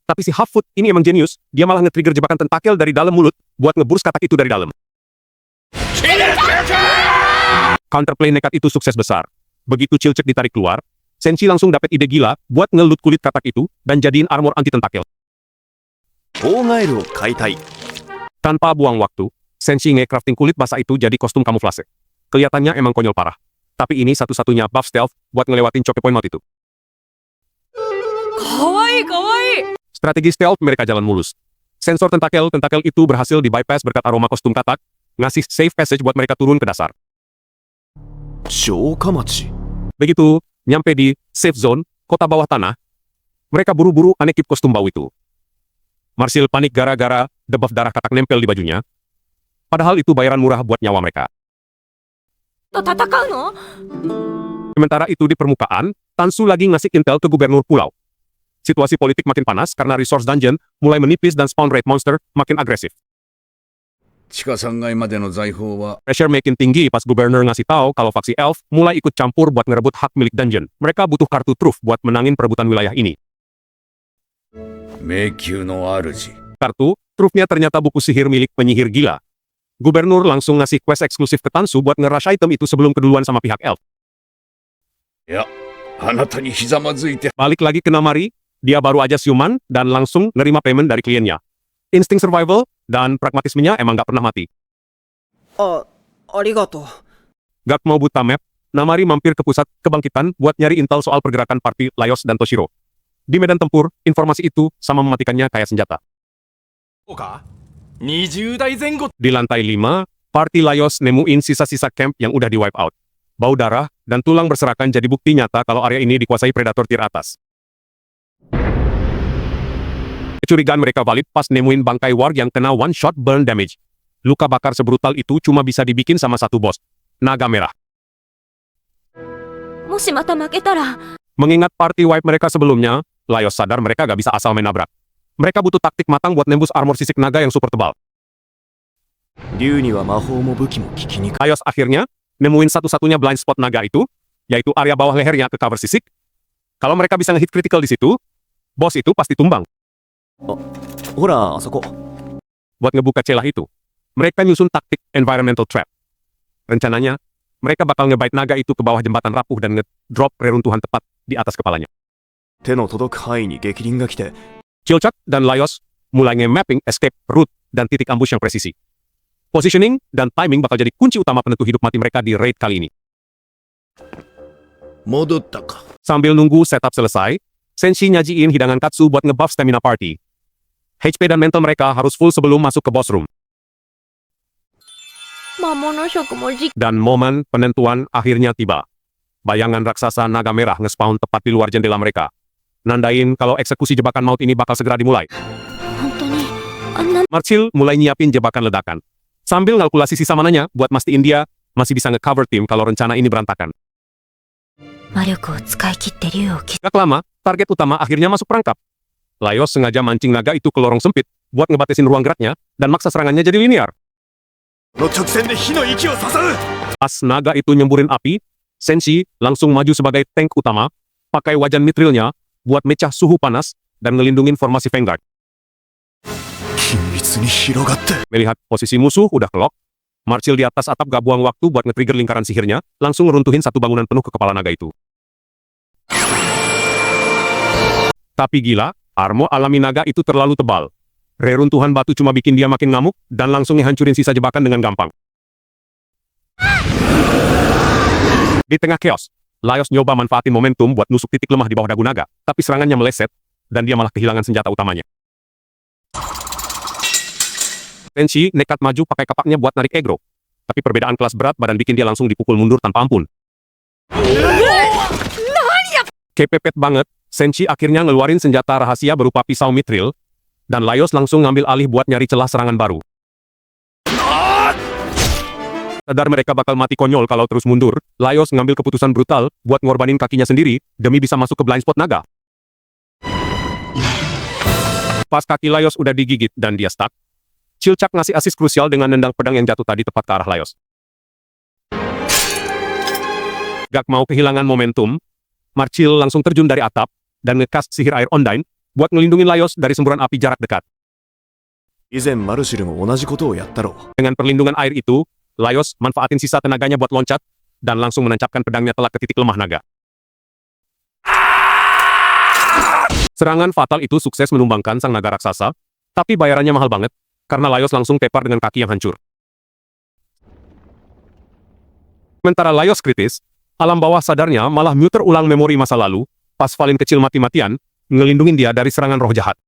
Tapi si Half-Foot ini emang jenius, dia malah nge-trigger jebakan tentakel dari dalam mulut, buat ngeburs katak itu dari dalam. Counterplay nekat itu sukses besar. Begitu Cilcak ditarik keluar, Senshi langsung dapat ide gila buat ngelut kulit katak itu, dan jadiin armor anti-tentakel. オーガエルを解体 Tanpa buang waktu, Senshi nge-crafting kulit basah itu jadi kostum kamuflase. Kelihatannya emang konyol parah. Tapi ini satu-satunya buff stealth buat ngelewatin choke point mode itu. かわいいかわいい Strategi stealth mereka jalan mulus. Sensor tentakel itu berhasil di-bypass berkat aroma kostum katak, ngasih safe passage buat mereka turun ke dasar. 城下町 Begitu, nyampe di safe zone, kota bawah tanah, mereka buru-buru anekip kostum bau itu. Marsil panik gara-gara debuff darah katak nempel di bajunya. Padahal itu bayaran murah buat nyawa mereka. と戦うの？ Sementara itu di permukaan, Tansu lagi ngasih intel ke gubernur pulau. Situasi politik makin panas karena resource dungeon mulai menipis dan spawn rate monster makin agresif. 地下3階までの財宝は Pressure makin tinggi pas gubernur ngasih tahu kalau faksi elf mulai ikut campur buat ngerebut hak milik dungeon. Mereka butuh kartu truf buat menangin perebutan wilayah ini. 迷宮の主 Kartu, trufnya ternyata buku sihir milik penyihir gila. Gubernur langsung ngasih quest eksklusif ke Tansu buat nge-rush item itu sebelum keduluan sama pihak elf. いやあなたにひざまずいて Balik lagi ke Namari, dia baru aja siuman dan langsung nerima payment dari kliennya. Insting survival dan pragmatismenya emang gak pernah mati. ありがとう Gak mau buta map, Namari mampir ke pusat kebangkitan buat nyari intel soal pergerakan party Laios dan Toshiro. Di medan tempur, informasi itu sama mematikannya kayak senjata. 20代前後 Di lantai 5, party Laios nemuin sisa-sisa camp yang udah di wipe out. Bau darah dan tulang berserakan jadi bukti nyata kalau area ini dikuasai predator tier atas. Kecurigaan mereka valid pas nemuin bangkai warg yang kena one-shot burn damage. Luka bakar sebrutal itu cuma bisa dibikin sama satu bos, Naga Merah. もしまた負けたら、 Mengingat party wipe mereka sebelumnya, Laios sadar mereka gak bisa asal main nabrak. Mereka butuh taktik matang buat nembus armor sisik naga yang super tebal. 竜には魔法も武器も効きにくい Laios akhirnya nemuin satu-satunya blind spot naga itu, yaitu area bawah lehernya ke cover sisik. Kalau mereka bisa ngehit critical di situ, bos itu pasti tumbang. ほらあそこ Buat ngebuka celah itu, mereka nyusun taktik environmental trap. Rencananya, mereka bakal ngebait naga itu ke bawah jembatan rapuh dan ngedrop reruntuhan tepat di atas kepalanya. 手の届く範囲に激鱗が来て Cilcak dan Laios mulai nge-mapping escape route dan titik ambush yang presisi. Positioning dan timing bakal jadi kunci utama penentu hidup mati mereka di raid kali ini. 戻ったか Sambil nunggu setup selesai, Senshi nyajiin hidangan katsu buat ngebuff stamina party. HP dan mental mereka harus full sebelum masuk ke boss room. 魔物食もじ Dan momen penentuan akhirnya tiba. Bayangan raksasa naga merah nge-spawn tepat di luar jendela mereka. Nandain kalau eksekusi jebakan maut ini bakal segera dimulai. 本当にあんな Marcil mulai nyiapin jebakan ledakan. Sambil ngalkulasi sisa mananya buat mastiin dia masih bisa nge-cover tim kalau rencana ini berantakan. 魔力を使い切って竜を切 Gak lama, target utama akhirnya masuk perangkap. Laios sengaja mancing naga itu ke lorong sempit buat ngebatasin ruang geraknya dan maksa serangannya jadi linear. の直線で火の息を刺さる Pas naga itu nyemburin api, Senshi langsung maju sebagai tank utama, pakai wajan mitrilnya buat mecah suhu panas dan ngelindungin formasi Vanguard. 緊密に広がって Melihat posisi musuh udah kelok, Marcil di atas atap gak buang waktu buat nge-trigger lingkaran sihirnya, langsung ngeruntuhin satu bangunan penuh ke kepala naga itu. Tapi gila, armor alami naga itu terlalu tebal. Reruntuhan batu cuma bikin dia makin ngamuk, dan langsung ngehancurin sisa jebakan dengan gampang. Di tengah chaos, Laios nyoba manfaatin momentum buat nusuk titik lemah di bawah dagu naga, tapi serangannya meleset, dan dia malah kehilangan senjata utamanya. Tenshi nekat maju pakai kapaknya buat narik Egro. Tapi perbedaan kelas berat badan bikin dia langsung dipukul mundur tanpa ampun. Kepepet banget, Senshi akhirnya ngeluarin senjata rahasia berupa pisau mithril, dan Laios langsung ngambil alih buat nyari celah serangan baru. Sadar mereka bakal mati konyol kalau terus mundur, Laios ngambil keputusan brutal buat ngorbanin kakinya sendiri demi bisa masuk ke blind spot naga. Pas kaki Laios udah digigit dan dia stuck, Chilchak ngasih asis krusial dengan nendang pedang yang jatuh tadi tepat ke arah Laios. Gak mau kehilangan momentum, Marchill langsung terjun dari atap dan ngecast sihir air Undyne buat ngelindungin Laios dari semburan api jarak dekat. 以前マルシルも同じことをやったろう。 Dengan perlindungan air itu, Laios manfaatin sisa tenaganya buat loncat dan langsung menancapkan pedangnya telak ke titik lemah naga. Serangan fatal itu sukses menumbangkan sang naga raksasa, tapi bayarannya mahal banget karena Laios langsung tepar dengan kaki yang hancur. Sementara Laios kritis, alam bawah sadarnya malah muter ulang memori masa lalu, pas Valin kecil mati-matian, ngelindungin dia dari serangan roh jahat.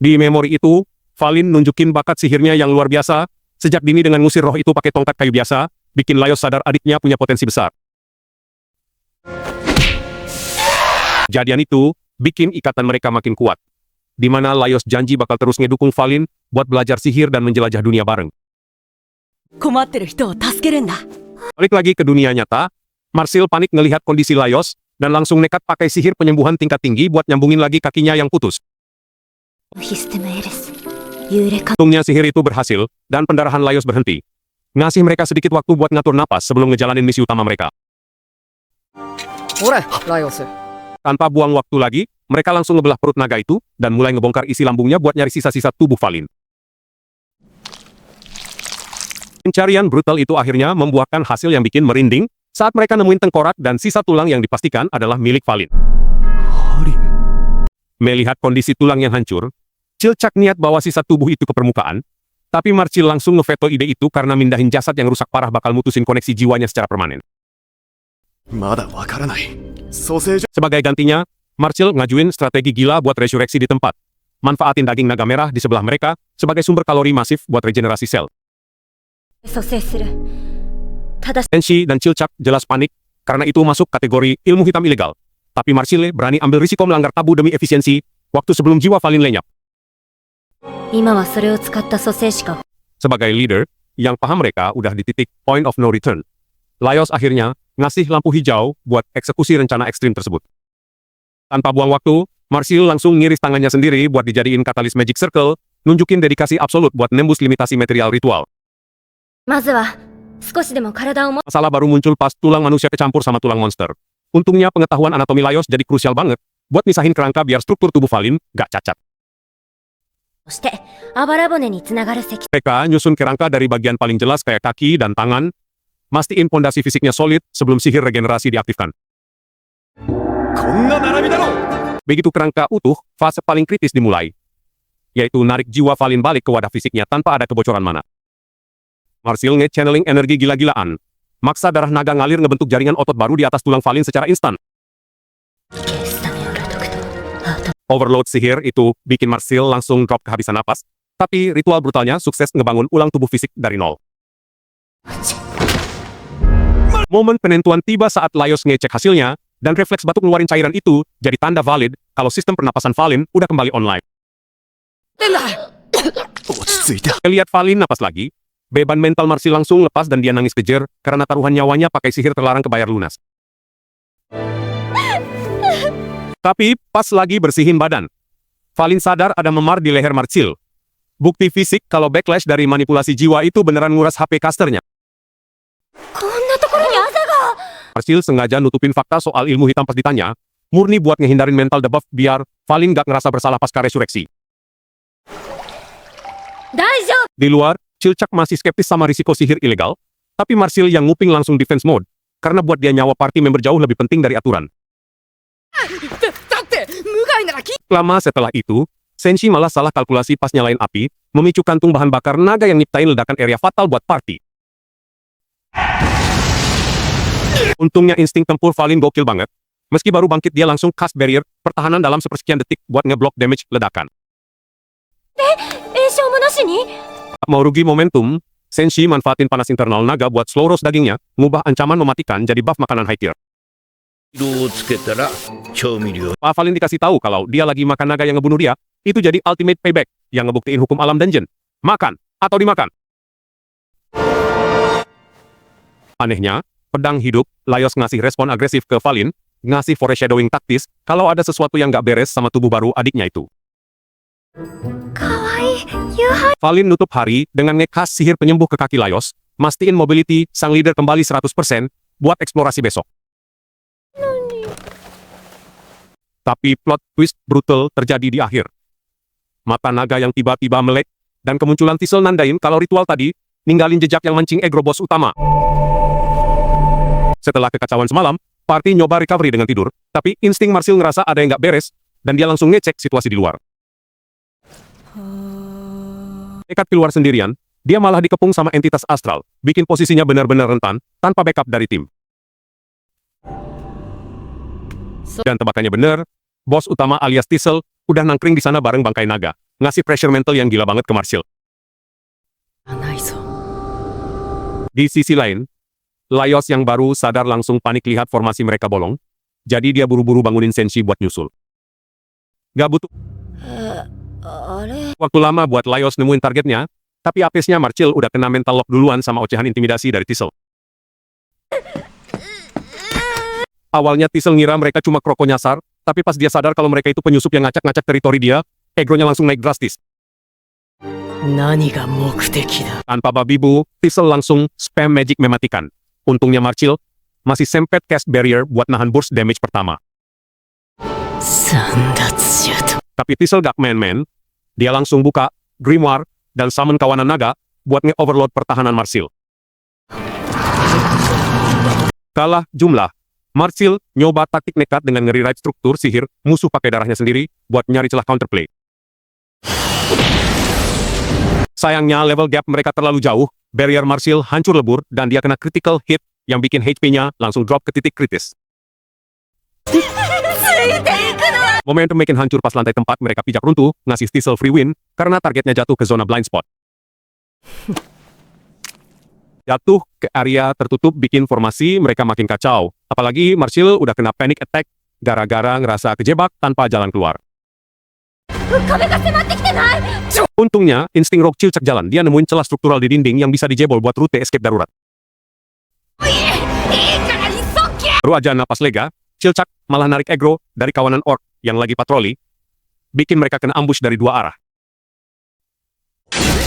Di memori itu, Valin nunjukin bakat sihirnya yang luar biasa, sejak dini dengan ngusir roh itu pakai tongkat kayu biasa, bikin Laios sadar adiknya punya potensi besar. Kejadian itu, bikin ikatan mereka makin kuat, di mana Laios janji bakal terus ngedukung Valin buat belajar sihir dan menjelajah dunia bareng. 困ってる人を助けるんだ。 Balik lagi ke dunia nyata, Marchill panik ngelihat kondisi Laios, dan langsung nekat pakai sihir penyembuhan tingkat tinggi buat nyambungin lagi kakinya yang putus. システムエレス幽霊化 Untungnya sihir itu berhasil, dan pendarahan Laios berhenti. Ngasih mereka sedikit waktu buat ngatur napas sebelum ngejalanin misi utama mereka. ほれ、ライオス。 Tanpa buang waktu lagi, mereka langsung ngebelah perut naga itu, dan mulai ngebongkar isi lambungnya buat nyari sisa-sisa tubuh Valin. Pencarian brutal itu akhirnya membuahkan hasil yang bikin merinding saat mereka nemuin tengkorak dan sisa tulang yang dipastikan adalah milik Valin. Melihat kondisi tulang yang hancur, Chilchak niat bawa sisa tubuh itu ke permukaan, tapi Marchill langsung ngeveto ide itu karena mindahin jasad yang rusak parah bakal mutusin koneksi jiwanya secara permanen. まだわからない。蘇生所 Sebagai gantinya, Marchill ngajuin strategi gila buat resurreksi di tempat. Manfaatin daging naga merah di sebelah mereka sebagai sumber kalori masif buat regenerasi sel. 蘇生するただし Tenshi dan Chilchak jelas panik karena itu masuk kategori ilmu hitam ilegal. Tapi Marchill berani ambil risiko melanggar tabu demi efisiensi waktu sebelum jiwa Valin lenyap. 今はそれを使った蘇生しか Sebagai leader, yang paham mereka udah di titik point of no return. Laios akhirnya ngasih lampu hijau buat eksekusi rencana ekstrim tersebut. Tanpa buang waktu, Marchill langsung ngiris tangannya sendiri buat dijadiin katalis Magic Circle, nunjukin dedikasi absolut buat nembus limitasi material ritual. まずは少しでも体をも Masalah baru muncul pas tulang manusia kecampur sama tulang monster. Untungnya pengetahuan anatomi Laios jadi krusial banget buat misahin kerangka biar struktur tubuh Valin gak cacat. してあばら骨につながる石 Mereka nyusun kerangka dari bagian paling jelas kayak kaki dan tangan, mastiin pondasi fisiknya solid sebelum sihir regenerasi diaktifkan. こんな並びだろう。 Begitu kerangka utuh, fase paling kritis dimulai, yaitu narik jiwa Valin balik ke wadah fisiknya tanpa ada kebocoran mana. Marchill nge-channeling energi gila-gilaan, maksa darah naga ngalir ngebentuk jaringan otot baru di atas tulang Valin secara instan. スタメンを解くとアウト Overload sihir itu bikin Marchill langsung drop kehabisan napas, tapi ritual brutalnya sukses ngebangun ulang tubuh fisik dari nol. Momen penentuan tiba saat Laios ngecek hasilnya, dan refleks batuk ngeluarin cairan itu jadi tanda valid kalau sistem pernapasan Valin udah kembali online. 出んだ。落ち着いて。 Lihat Valin napas lagi, beban mental Marchill langsung lepas dan dia nangis kejer karena taruhan nyawanya pakai sihir terlarang kebayar lunas. Tapi pas lagi bersihin badan, Valin sadar ada memar di leher Marchill. Bukti fisik kalau backlash dari manipulasi jiwa itu beneran nguras HP casternya. こんなところにあざが Marchill sengaja nutupin fakta soal ilmu hitam pas ditanya, murni buat ngehindarin mental debuff biar Valin gak ngerasa bersalah pasca resurreksi. 大丈夫 Di luar, Chilchak masih skeptis sama risiko sihir ilegal, tapi Marchill yang nguping langsung defense mode, karena buat dia nyawa party member jauh lebih penting dari aturan. だって無害ならき Lama setelah itu, Senshi malah salah kalkulasi pas nyalain api, memicu kantung bahan bakar naga yang nyiptain ledakan area fatal buat party. Untungnya insting tempur Valin gokil banget. Meski baru bangkit dia langsung cast barrier pertahanan dalam sepersekian detik buat ngeblok damage ledakan. 炎症もなしに Mau rugi momentum, Senshi manfaatin panas internal naga buat slow roast dagingnya, ngubah ancaman mematikan jadi buff makanan high tier. 色をつけたら調味料 Pak Valin dikasih tahu kalau dia lagi makan naga yang ngebunuh dia, itu jadi ultimate payback yang ngebuktiin hukum alam dungeon. Makan atau dimakan. Anehnya, pedang hidup, Laios ngasih respon agresif ke Valin, ngasih foreshadowing taktis kalau ada sesuatu yang nggak beres sama tubuh baru adiknya itu. かわいい夕飯 Valin nutup hari dengan ngekas sihir penyembuh ke kaki Laios, mastiin mobility sang leader kembali 100% buat eksplorasi besok. Tapi plot twist brutal terjadi di akhir. Mata naga yang tiba-tiba melek, dan kemunculan Thistle nandain kalau ritual tadi ninggalin jejak yang mancing Egro bos utama. Setelah kekacauan semalam, party nyoba recovery dengan tidur, tapi insting Marsil ngerasa ada yang nggak beres, dan dia langsung ngecek situasi di luar. Nekat keluar sendirian, dia malah dikepung sama entitas astral, bikin posisinya benar-benar rentan, tanpa backup dari tim. Dan tebakannya bener, bos utama alias Thistle udah nangkring di sana bareng bangkai naga, ngasih pressure mental yang gila banget ke Marsil. ないぞ。 Di sisi lain, Laios yang baru sadar langsung panik lihat formasi mereka bolong, jadi dia buru-buru bangunin Senshi buat nyusul. Gak butuh あれ waktu lama buat Laios nemuin targetnya, tapi apesnya Marsil udah kena mental lock duluan sama ocehan intimidasi dari Thistle. Awalnya Thistle ngira mereka cuma kroko nyasar, tapi pas dia sadar kalau mereka itu penyusup yang ngacak-ngacak teritori dia, egonya langsung naik drastis. 何が目的だ。 Tanpa babi bu, Thistle langsung spam magic mematikan. Untungnya Marsil masih sempet cast barrier buat nahan burst damage pertama. 三奪獣と。 Tapi Thistle gak main-main, dia langsung buka Grimoire dan summon kawanan naga buat nge-overload pertahanan Marsil. Kalah jumlah, Marsil nyoba taktik nekat dengan nge-rewrite struktur sihir musuh pakai darahnya sendiri buat nyari celah counterplay. Sayangnya level gap mereka terlalu jauh, barrier Marsil hancur lebur dan dia kena critical hit yang bikin HP-nya langsung drop ke titik kritis. Momentum makin hancur pas lantai tempat mereka pijak runtuh, ngasih Thistle free win karena targetnya jatuh ke zona blind spot. Jatuh ke area tertutup bikin formasi mereka makin kacau. Apalagi Marsil udah kena panic attack gara-gara ngerasa kejebak tanpa jalan keluar. 壁が迫ってきてない Untungnya, insting Rogue Cilcak jalan. Dia nemuin celah struktural di dinding yang bisa dijebol buat rute escape darurat. いいから急げ Baru aja napas lega, Cilcak malah narik Egro dari kawanan orc yang lagi patroli, bikin mereka kena ambush dari dua arah.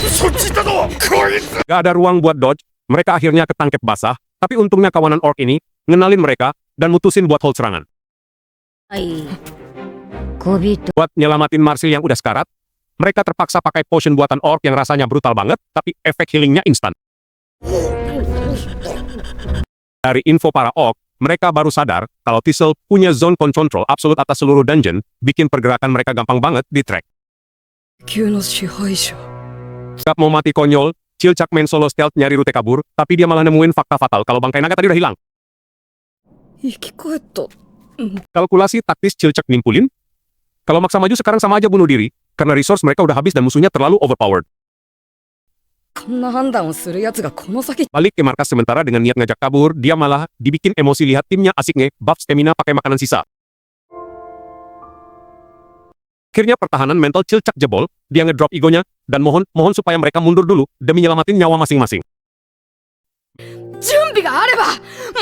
そっちだぞこいつ Gak ada ruang buat dodge, mereka akhirnya ketangkep basah, tapi untungnya kawanan orc ini ngenalin mereka dan mutusin buat hold serangan. はい小人 Buat nyelamatin Marsil yang udah sekarat, mereka terpaksa pakai potion buatan orc yang rasanya brutal banget, tapi efek healingnya instan. Dari info para orc, mereka baru sadar kalau Thistle punya zone control absolut atas seluruh dungeon, bikin pergerakan mereka gampang banget di track. 急の支配者。 Gak mau mati konyol, Cilcak main solo stealth nyari rute kabur, tapi dia malah nemuin fakta fatal kalau bangkai naga tadi udah hilang. 生き返った。 Kalkulasi taktis Cilcak nimpulin, kalau maksa maju sekarang sama aja bunuh diri, karena resource mereka udah habis dan musuhnya terlalu overpowered. こんな判断をする奴がこの先。 Balik ke markas sementara dengan niat ngajak kabur, dia malah dibikin emosi lihat timnya asik buff stamina pakai makanan sisa. Akhirnya pertahanan mental Cilcak jebol, dia ngedrop egonya, dan mohon supaya mereka mundur dulu demi nyelamatin nyawa masing-masing. 準備があれば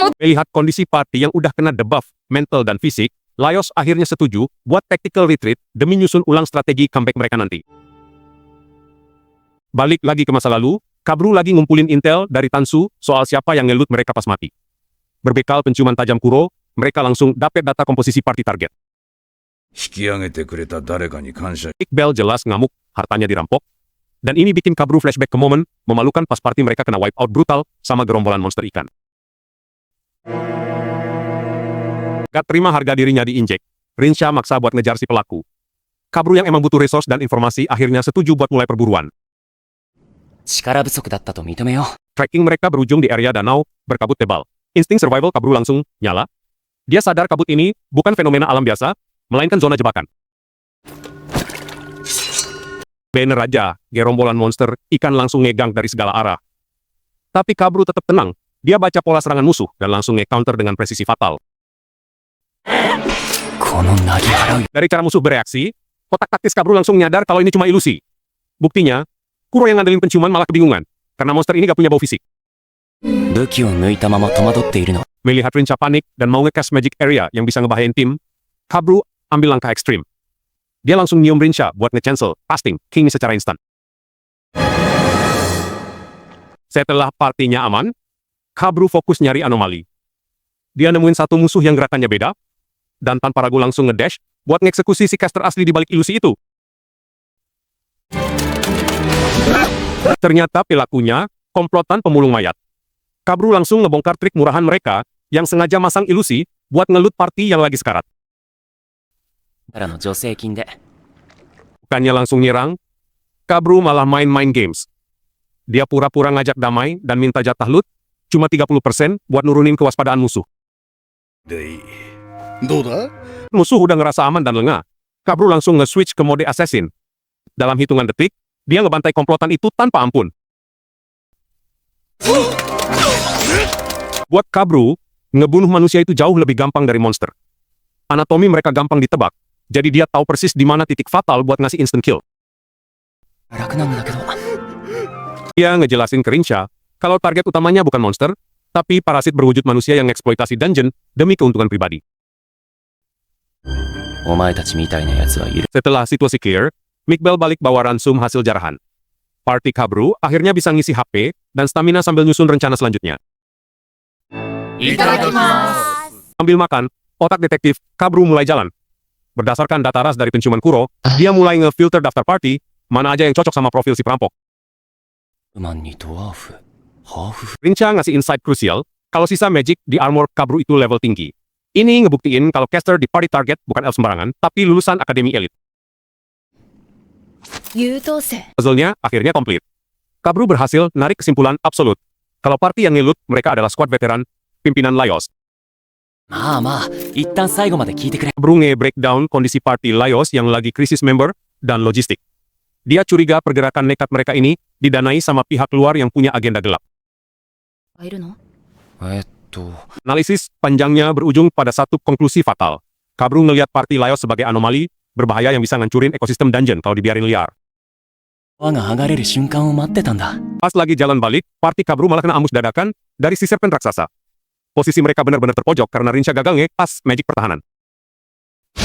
も Melihat kondisi party yang udah kena debuff, mental dan fisik, Laios akhirnya setuju buat tactical retreat demi nyusun ulang strategi comeback mereka nanti. Balik lagi ke masa lalu, Kabru lagi ngumpulin intel dari Tansu soal siapa yang ngelut mereka pas mati. Berbekal penciuman tajam Kuro, mereka langsung dapet data komposisi party target. 引き上げてくれた誰かに感謝 Iqbal jelas ngamuk, hartanya dirampok. Dan ini bikin Kabru flashback ke momen memalukan pas party mereka kena wipe out brutal sama gerombolan monster ikan. Gak terima harga dirinya diinjek, Rinsha maksa buat ngejar si pelaku. Kabru yang emang butuh resource dan informasi akhirnya setuju buat mulai perburuan. 力不足だったと認めよう。 Tracking mereka berujung di area danau berkabut tebal. Insting survival Kabru langsung nyala. Dia sadar kabut ini bukan fenomena alam biasa, melainkan zona jebakan. Banner aja, gerombolan monster, ikan langsung ngegang dari segala arah. Tapi Kabru tetap tenang. Dia baca pola serangan musuh dan langsung nge-counter dengan presisi fatal. このなぎ払う Dari cara musuh bereaksi, otak taktis Kabru langsung nyadar kalau ini cuma ilusi. Buktinya, Kuro yang ngandelin penciuman malah kebingungan, karena monster ini gak punya bau fisik. 武器を抜いたまま戸惑っているの Melihat Rincha panik dan mau nge-cast Magic Area yang bisa ngebahayain tim, Kabru ambil langkah ekstrim. Dia langsung nyium Rincha buat nge-cancel, casting King secara instan. Setelah partinya aman, Kabru fokus nyari anomali. Dia nemuin satu musuh yang gerakannya beda, dan tanpa ragu langsung nge-dash buat ngeksekusi si caster asli di balik ilusi itu. Ternyata pelakunya komplotan pemulung mayat. Kabru langsung ngebongkar trik murahan mereka yang sengaja masang ilusi buat ngelut party yang lagi sekarat. からの助成金で Bukannya langsung nyerang, Kabru malah main-main games. Dia pura-pura ngajak damai dan minta jatah loot, cuma 30% buat nurunin kewaspadaan musuh. でいい。どうだ？ Musuh udah ngerasa aman dan lengah. Kabru langsung nge-switch ke mode assassin. Dalam hitungan detik, dia ngebantai komplotan itu tanpa ampun. Buat Kabru, ngebunuh manusia itu jauh lebih gampang dari monster. Anatomi mereka gampang ditebak, jadi dia tahu persis di mana titik fatal buat ngasih instant kill. 楽なんだけど Dia ngejelasin ke Rincha kalau target utamanya bukan monster, tapi parasit berwujud manusia yang eksploitasi dungeon demi keuntungan pribadi. お前たちみたいな奴はいる Setelah situasi clear, Mikbel balik bawa ransum hasil jarahan. Party Kabru akhirnya bisa ngisi HP dan stamina sambil nyusun rencana selanjutnya. いただきます Sambil makan, otak detektif Kabru mulai jalan. Berdasarkan data ras dari penciuman Kuro, dia mulai nge-filter daftar party, mana aja yang cocok sama profil si perampok. ウマンにドワーフハーフ Rincha ngasih insight krusial kalau sisa magic di armor Kabru itu level tinggi. Ini ngebuktiin kalau caster di party target bukan elf sembarangan, tapi lulusan akademi elit. 優等生 Puzzle-nya akhirnya komplit. Kabru berhasil narik kesimpulan absolut. Kalau party yang ngelut, mereka adalah squad veteran, pimpinan Laios. まあまあ一旦最後まで聞いてくれ Kabru nge-breakdown kondisi party Laios yang lagi krisis member dan logistik. Dia curiga pergerakan nekat mereka ini didanai sama pihak luar yang punya agenda gelap. いるの Analisis panjangnya berujung pada satu konklusi fatal. Kabru ngelihat party Laios sebagai anomali, berbahaya yang bisa ngancurin ekosistem dungeon kalau dibiarin liar. 輪が剥がれる瞬間を待ってたんだ Pas lagi jalan balik, party Kabru malah kena ambush dadakan dari si serpen raksasa. Posisi mereka benar-benar terpojok karena Rincha gagal nge-pas magic pertahanan. ク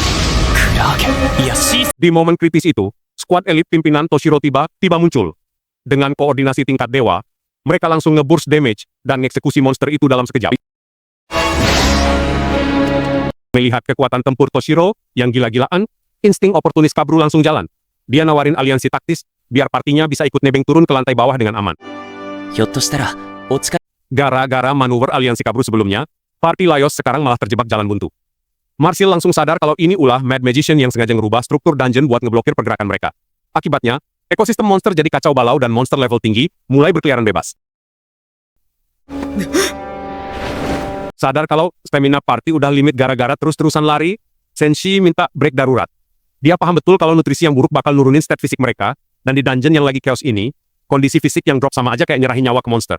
ラーケいやシー Di momen kritis itu, skuad elit pimpinan Toshiro tiba muncul. Dengan koordinasi tingkat dewa, mereka langsung nge-burst damage dan eksekusi monster itu dalam sekejap. Melihat kekuatan tempur Toshiro yang gila-gilaan, insting oportunis Kabru langsung jalan. Dia nawarin aliansi taktis, biar partinya bisa ikut nebeng turun ke lantai bawah dengan aman. ひょっとしたらお疲れ Gara-gara manuver aliansi Kabru sebelumnya, party Laios sekarang malah terjebak jalan buntu. Marsil langsung sadar kalau ini ulah Mad Magician yang sengaja ngerubah struktur dungeon buat ngeblokir pergerakan mereka. Akibatnya, ekosistem monster jadi kacau balau dan monster level tinggi mulai berkeliaran bebas. Sadar kalau stamina party udah limit gara-gara terus-terusan lari, Senshi minta break darurat. Dia paham betul kalau nutrisi yang buruk bakal nurunin stat fisik mereka, dan di dungeon yang lagi chaos ini, kondisi fisik yang drop sama aja kayak nyerahin nyawa ke monster.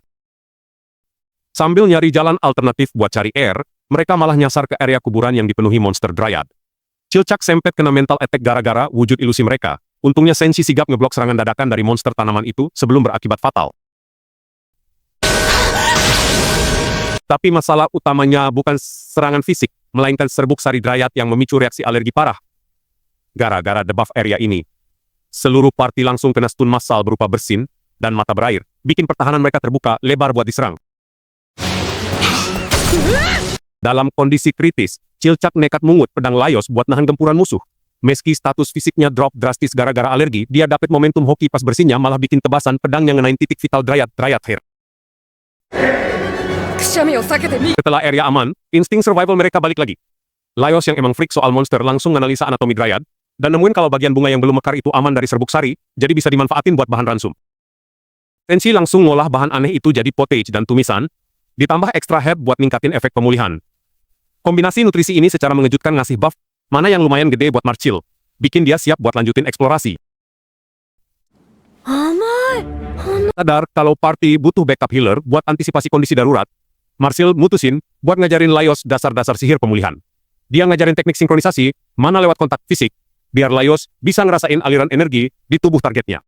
Sambil nyari jalan alternatif buat cari air, mereka malah nyasar ke area kuburan yang dipenuhi monster Dryad. Cilcak sempet kena mental attack gara-gara wujud ilusi mereka. Untungnya Senshi sigap ngeblok serangan dadakan dari monster tanaman itu sebelum berakibat fatal. Tapi masalah utamanya bukan serangan fisik, melainkan serbuk sari Dryad yang memicu reaksi alergi parah. Gara-gara debuff area ini, seluruh party langsung kena stun massal berupa bersin dan mata berair, bikin pertahanan mereka terbuka lebar buat diserang. Dalam kondisi kritis, Cilcak nekat mungut pedang Laios buat nahan gempuran musuh. Meski status fisiknya drop drastis gara-gara alergi, dia dapat momentum hoki pas bersinnya malah bikin tebasan pedang yang ngenain titik vital Dryad hair. くしゃみを避けてみ Setelah area aman, insting survival mereka balik lagi. Laios yang emang freak soal monster langsung analisa anatomi Dryad, dan nemuin kalau bagian bunga yang belum mekar itu aman dari serbuk sari, jadi bisa dimanfaatin buat bahan ransum. Senshi langsung ngolah bahan aneh itu jadi potage dan tumisan, ditambah extra herb buat ningkatin efek pemulihan. Kombinasi nutrisi ini secara mengejutkan ngasih buff, mana yang lumayan gede buat Marcil, bikin dia siap buat lanjutin eksplorasi. Sadar kalau party butuh backup healer buat antisipasi kondisi darurat, Marsil mutusin buat ngajarin Laios dasar-dasar sihir pemulihan. Dia ngajarin teknik sinkronisasi, mana lewat kontak fisik, biar Laios bisa ngerasain aliran energi di tubuh targetnya.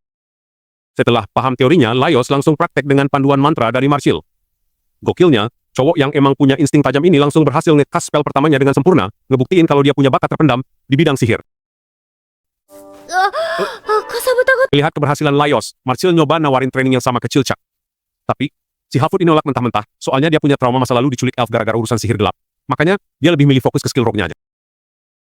Setelah paham teorinya, Laios langsung praktek dengan panduan mantra dari Marsil. Gokilnya, cowok yang emang punya insting tajam ini langsung berhasil nge-cast spell pertamanya dengan sempurna, ngebuktiin kalau dia punya bakat terpendam di bidang sihir. Melihat keberhasilan Laios, Marsil nyoba nawarin training yang sama ke Chilchak. Tapi, si Halford ini nolak mentah-mentah, soalnya dia punya trauma masa lalu diculik elf gara-gara urusan sihir gelap. Makanya, dia lebih milih fokus ke skill rogue-nya aja.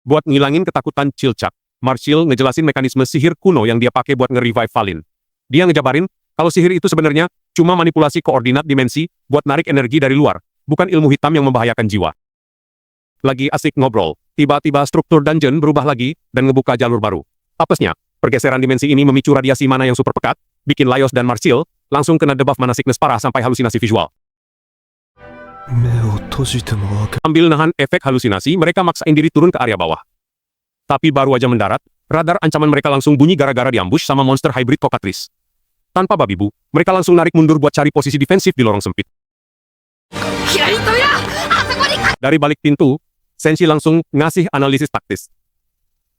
Buat ngilangin ketakutan Chilchak, Marsil ngejelasin mekanisme sihir kuno yang dia pakai buat nge-revive Falin. Dia ngejabarin, kalau sihir itu sebenarnya cuma manipulasi koordinat dimensi buat narik energi dari luar, bukan ilmu hitam yang membahayakan jiwa. Lagi asik ngobrol, tiba-tiba struktur dungeon berubah lagi dan ngebuka jalur baru. Apesnya, pergeseran dimensi ini memicu radiasi mana yang super pekat, bikin Laios dan Marsil langsung kena debuff mana sickness parah sampai halusinasi visual. Ambil nahan efek halusinasi, mereka maksain diri turun ke area bawah. Tapi baru aja mendarat, radar ancaman mereka langsung bunyi gara-gara diambush sama monster hybrid Cockatrice. Tanpa babi bu, mereka langsung narik mundur buat cari posisi defensif di lorong sempit. Dari balik pintu, Senshi langsung ngasih analisis taktis.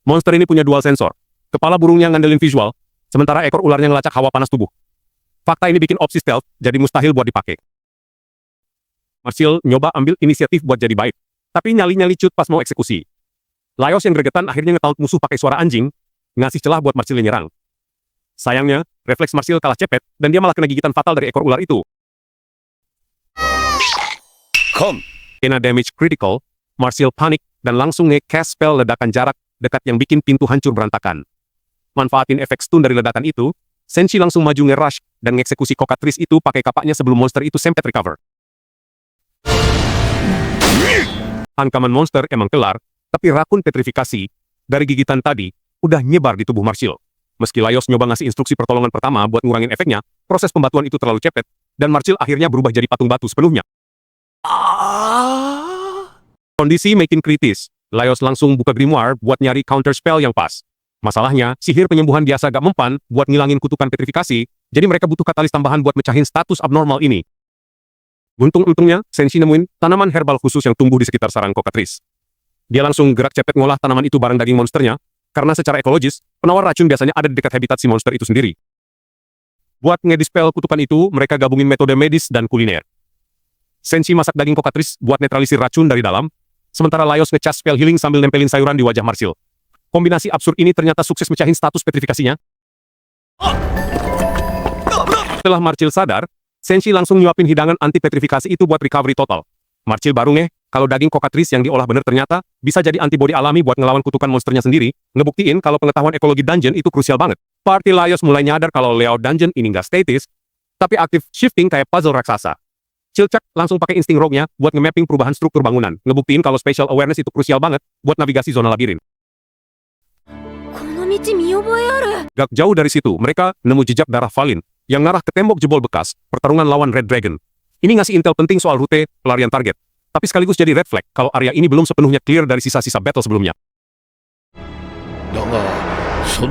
Monster ini punya dual sensor. Kepala burungnya ngandelin visual, sementara ekor ularnya ngelacak hawa panas tubuh. Fakta ini bikin opsi stealth jadi mustahil buat dipakai. Marsil nyoba ambil inisiatif buat jadi baik, tapi nyali-nyali cut pas mau eksekusi. Laios yang gregetan akhirnya ngetaut musuh pakai suara anjing, ngasih celah buat Marsil nyerang. Sayangnya, refleks Marsil kalah cepet, dan dia malah kena gigitan fatal dari ekor ular itu. Kena damage critical, Marsil panik dan langsung nge-cast spell ledakan jarak dekat yang bikin pintu hancur berantakan. Manfaatin efek stun dari ledakan itu, Senshi langsung maju nge-rush dan ngeksekusi Cockatrice itu pakai kapaknya sebelum monster itu sempet recover. Hankaman monster emang kelar, tapi rakun petrifikasi dari gigitan tadi udah nyebar di tubuh Marsil. Meski Laios nyoba ngasih instruksi pertolongan pertama buat ngurangin efeknya, proses pembatuan itu terlalu cepet, dan Marsil akhirnya berubah jadi patung batu sepenuhnya. Kondisi makin kritis. Laios langsung buka grimoire buat nyari counter spell yang pas. Masalahnya, sihir penyembuhan biasa gak mempan buat ngilangin kutukan petrifikasi, jadi mereka butuh katalis tambahan buat mecahin status abnormal ini. Untung-untungnya, Senshi nemuin tanaman herbal khusus yang tumbuh di sekitar sarang Cockatrice. Dia langsung gerak cepet ngolah tanaman itu bareng daging monsternya, karena secara ekologis, penawar racun biasanya ada di dekat habitat si monster itu sendiri. Buat ngedispel kutukan itu, mereka gabungin metode medis dan kuliner. Senshi masak daging Cockatrice buat netralisir racun dari dalam, sementara Laios nge-cast spell healing sambil nempelin sayuran di wajah Marsil. Kombinasi absurd ini ternyata sukses mecahin status petrifikasinya. Setelah Marsil sadar, Senshi langsung nyuapin hidangan anti-petrifikasi itu buat recovery total. Marsil baru ngeh, kalau daging Cockatrice yang diolah bener ternyata bisa jadi antibodi alami buat ngelawan kutukan monsternya sendiri, ngebuktiin kalau pengetahuan ekologi dungeon itu krusial banget. Party Laios mulai nyadar kalau layout dungeon ini nggak statis, tapi aktif shifting kayak puzzle raksasa. Chilchak langsung pakai insting rogue-nya buat nge-mapping perubahan struktur bangunan, ngebuktiin kalau spatial awareness itu krusial banget buat navigasi zona labirin. Gak jauh dari situ, mereka nemu jejak darah Falin yang ngarah ke tembok jebol bekas pertarungan lawan Red Dragon. Ini ngasih intel penting soal rute pelarian target, tapi sekaligus jadi red flag kalau area ini belum sepenuhnya clear dari sisa-sisa battle sebelumnya.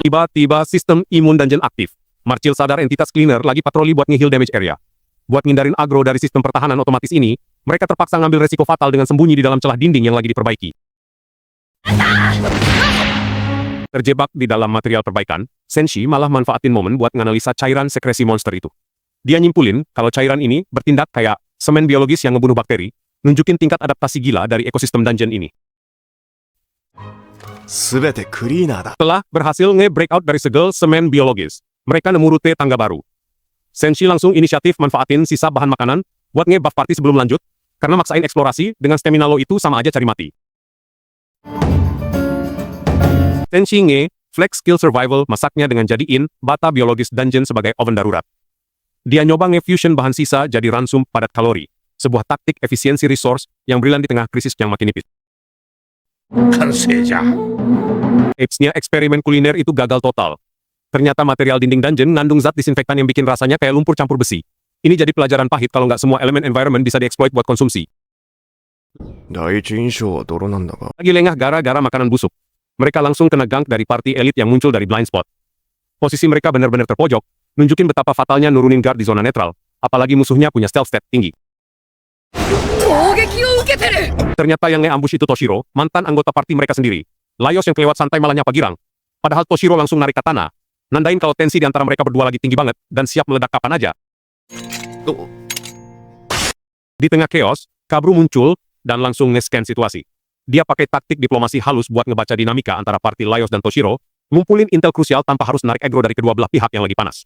Tiba-tiba sistem imun dungeon aktif. Marsil sadar entitas cleaner lagi patroli buat nge-heal damage area. Buat ngindarin agro dari sistem pertahanan otomatis ini, mereka terpaksa ngambil resiko fatal dengan sembunyi di dalam celah dinding yang lagi diperbaiki. Terjebak di dalam material perbaikan, Senshi malah manfaatin momen buat nganalisa cairan sekresi monster itu. Dia nyimpulin kalau cairan ini bertindak kayak semen biologis yang ngebunuh bakteri, nunjukin tingkat adaptasi gila dari ekosistem dungeon ini. Setelah berhasil nge-breakout dari segel semen biologis, mereka nemu rute tangga baru. Senshi langsung inisiatif manfaatin sisa bahan makanan buat nge-buff party sebelum lanjut, karena maksain eksplorasi dengan stamina low itu sama aja cari mati. Senshi nge-flex skill survival masaknya dengan jadiin bata biologis dungeon sebagai oven darurat. Dia nyoba nge-fusion bahan sisa jadi ransum padat kalori, sebuah taktik efisiensi resource yang brilian di tengah krisis yang makin nipis. Apes-nya eksperimen kuliner itu gagal total. Ternyata material dinding dungeon ngandung zat disinfektan yang bikin rasanya kayak lumpur campur besi. Ini jadi pelajaran pahit kalau nggak semua elemen environment bisa dieksploit buat konsumsi. Lagi lengah gara-gara makanan busuk. Mereka langsung kena gank dari party elit yang muncul dari blind spot. Posisi mereka benar-benar terpojok, nunjukin betapa fatalnya nurunin guard di zona netral, apalagi musuhnya punya stealth stat tinggi. 攻撃を受けてる Ternyata yang nge-ambush itu Toshiro, mantan anggota party mereka sendiri. Laios yang kelewat santai malah nyapa girang. Padahal Toshiro langsung narik katana, nandain kalau tensi di antara mereka berdua lagi tinggi banget, dan siap meledak kapan aja. Di tengah chaos, Kabru muncul, dan langsung nge-scan situasi. Dia pakai taktik diplomasi halus buat ngebaca dinamika antara party Laios dan Toshiro, ngumpulin intel krusial tanpa harus narik aggro dari kedua belah pihak yang lagi panas.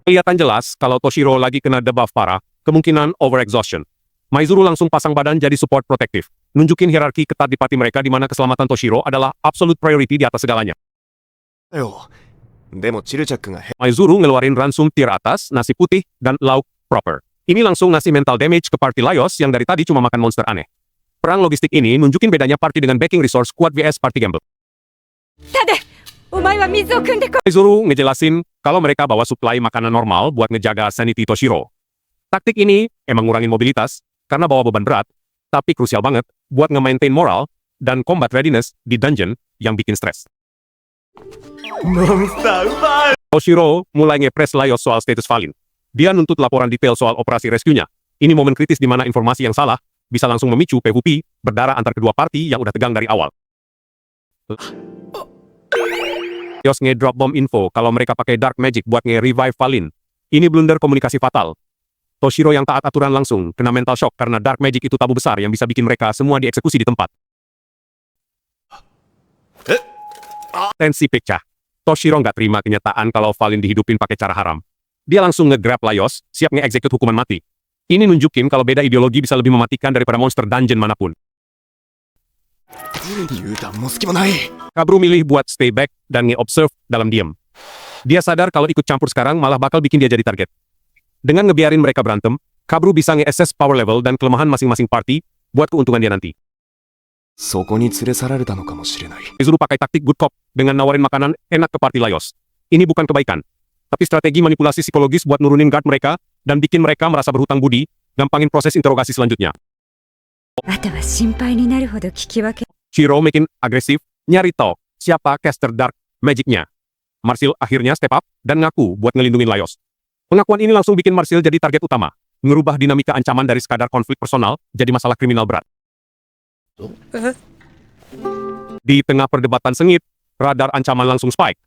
Kelihatan jelas kalau Toshiro lagi kena debuff parah, kemungkinan overexhaustion. Maizuru langsung pasang badan jadi support protektif, nunjukin hierarki ketat di party mereka di mana keselamatan Toshiro adalah absolute priority di atas segalanya. よ。でもチルチャックが Maizuru ngeluarin ransum tier atas, nasi putih, dan lauk proper. Ini langsung ngasih mental damage ke party Laios yang dari tadi cuma makan monster aneh. Perang logistik ini nunjukin bedanya party dengan backing resource kuat vs party gamble. たでお前は水を汲んでこ Maizuru ngejelasin kalau mereka bawa suplai makanan normal buat ngejaga sanity Toshiro. Taktik ini emang ngurangin mobilitas karena bawa beban berat, tapi krusial banget buat nge-maintain moral dan combat readiness di dungeon yang bikin stres. Toshiro mulai nge-press Laios soal status Falin. Dia nuntut laporan detail soal operasi rescue-nya. Ini momen kritis di mana informasi yang salah bisa langsung memicu PvP berdarah antar kedua party yang udah tegang dari awal. Laios nge-drop bomb info kalau mereka pakai dark magic buat nge-revive Falin. Ini blunder komunikasi fatal. Toshiro yang taat aturan langsung kena mental shock karena dark magic itu tabu besar yang bisa bikin mereka semua dieksekusi di tempat. Tensi pecah. Toshiro nggak terima kenyataan kalau Falin dihidupin pakai cara haram. Dia langsung nge-grab Laios, siap nge-execute hukuman mati. Ini nunjukin kalau beda ideologi bisa lebih mematikan daripada monster dungeon manapun. 油断も隙もない。 Kabru milih buat stay back dan nge-observe dalam diam. Dia sadar kalau ikut campur sekarang malah bakal bikin dia jadi target. Dengan ngebiarin mereka berantem, Kabru bisa nge-assess power level dan kelemahan masing-masing party buat keuntungan dia nanti. そこに連れ去られたのかもしれない。 Maizuru pakai taktik good cop dengan nawarin makanan enak ke party Laios. Ini bukan kebaikan, tapi strategi manipulasi psikologis buat nurunin guard mereka dan bikin mereka merasa berhutang budi, gampangin proses interogasi selanjutnya. あとは心配になるほど聞き分け Shiro makin agresif, nyari tahu siapa caster dark magicnya. Marsil akhirnya step up dan ngaku buat ngelindungin Laios. Pengakuan ini langsung bikin Marsil jadi target utama, ngerubah dinamika ancaman dari sekadar konflik personal jadi masalah kriminal berat. Di tengah perdebatan sengit, radar ancaman langsung spike.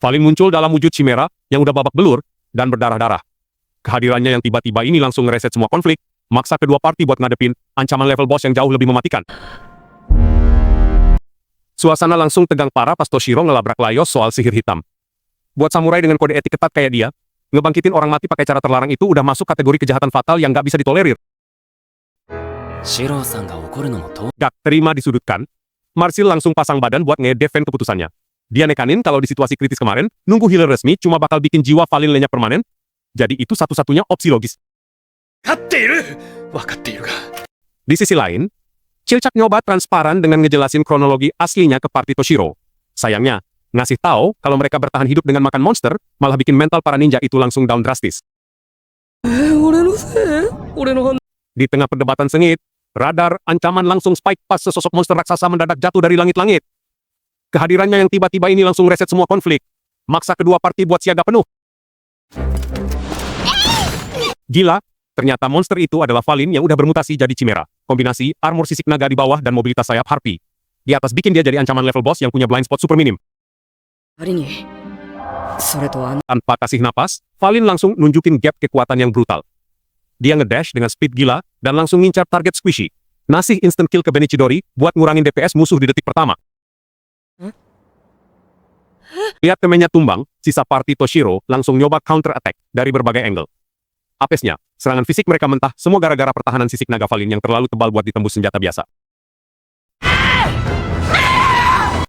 Falin muncul dalam wujud chimera yang udah babak belur dan berdarah-darah. Kehadirannya yang tiba-tiba ini langsung ngereset semua konflik, maksa kedua party buat ngadepin ancaman level boss yang jauh lebih mematikan. Suasana langsung tegang parah pas Toshiro ngelabrak Laios soal sihir hitam. Buat samurai dengan kode etik ketat kayak dia, ngebangkitin orang mati pakai cara terlarang itu udah masuk kategori kejahatan fatal yang nggak bisa ditolerir. シローさんが怒るのもと Gak terima disudutkan, Marsil langsung pasang badan buat nge-defend keputusannya. Dia nekanin kalau di situasi kritis kemarin, nunggu healer resmi cuma bakal bikin jiwa Falin lenyap permanen. Jadi itu satu-satunya opsi logis. 勝っている。分かっているが。 Di sisi lain, Cilcak nyoba transparan dengan ngejelasin kronologi aslinya ke party Toshiro. Sayangnya, ngasih tahu kalau mereka bertahan hidup dengan makan monster, malah bikin mental para ninja itu langsung down drastis. 俺のせい俺の判 Di tengah perdebatan sengit, radar ancaman langsung spike pas sesosok monster raksasa mendadak jatuh dari langit-langit. Kehadirannya yang tiba-tiba ini langsung reset semua konflik, maksa kedua party buat siaga penuh. Gila, ternyata monster itu adalah Falin yang udah bermutasi jadi chimera. Kombinasi armor sisik naga di bawah dan mobilitas sayap harpy. Di atas bikin dia jadi ancaman level boss yang punya blind spot super minim. 仮にそれとTanpa kasih napas, Falin langsung nunjukin gap kekuatan yang brutal. Dia ngedash dengan speed gila dan langsung ngincar target squishy. Ngasih instant kill ke Benichidori buat ngurangin DPS musuh di detik pertama. Lihat temennya tumbang, sisa party Toshiro langsung nyoba counter attack dari berbagai angle. Apesnya, serangan fisik mereka mentah semua gara-gara pertahanan sisik naga Falin yang terlalu tebal buat ditembus senjata biasa.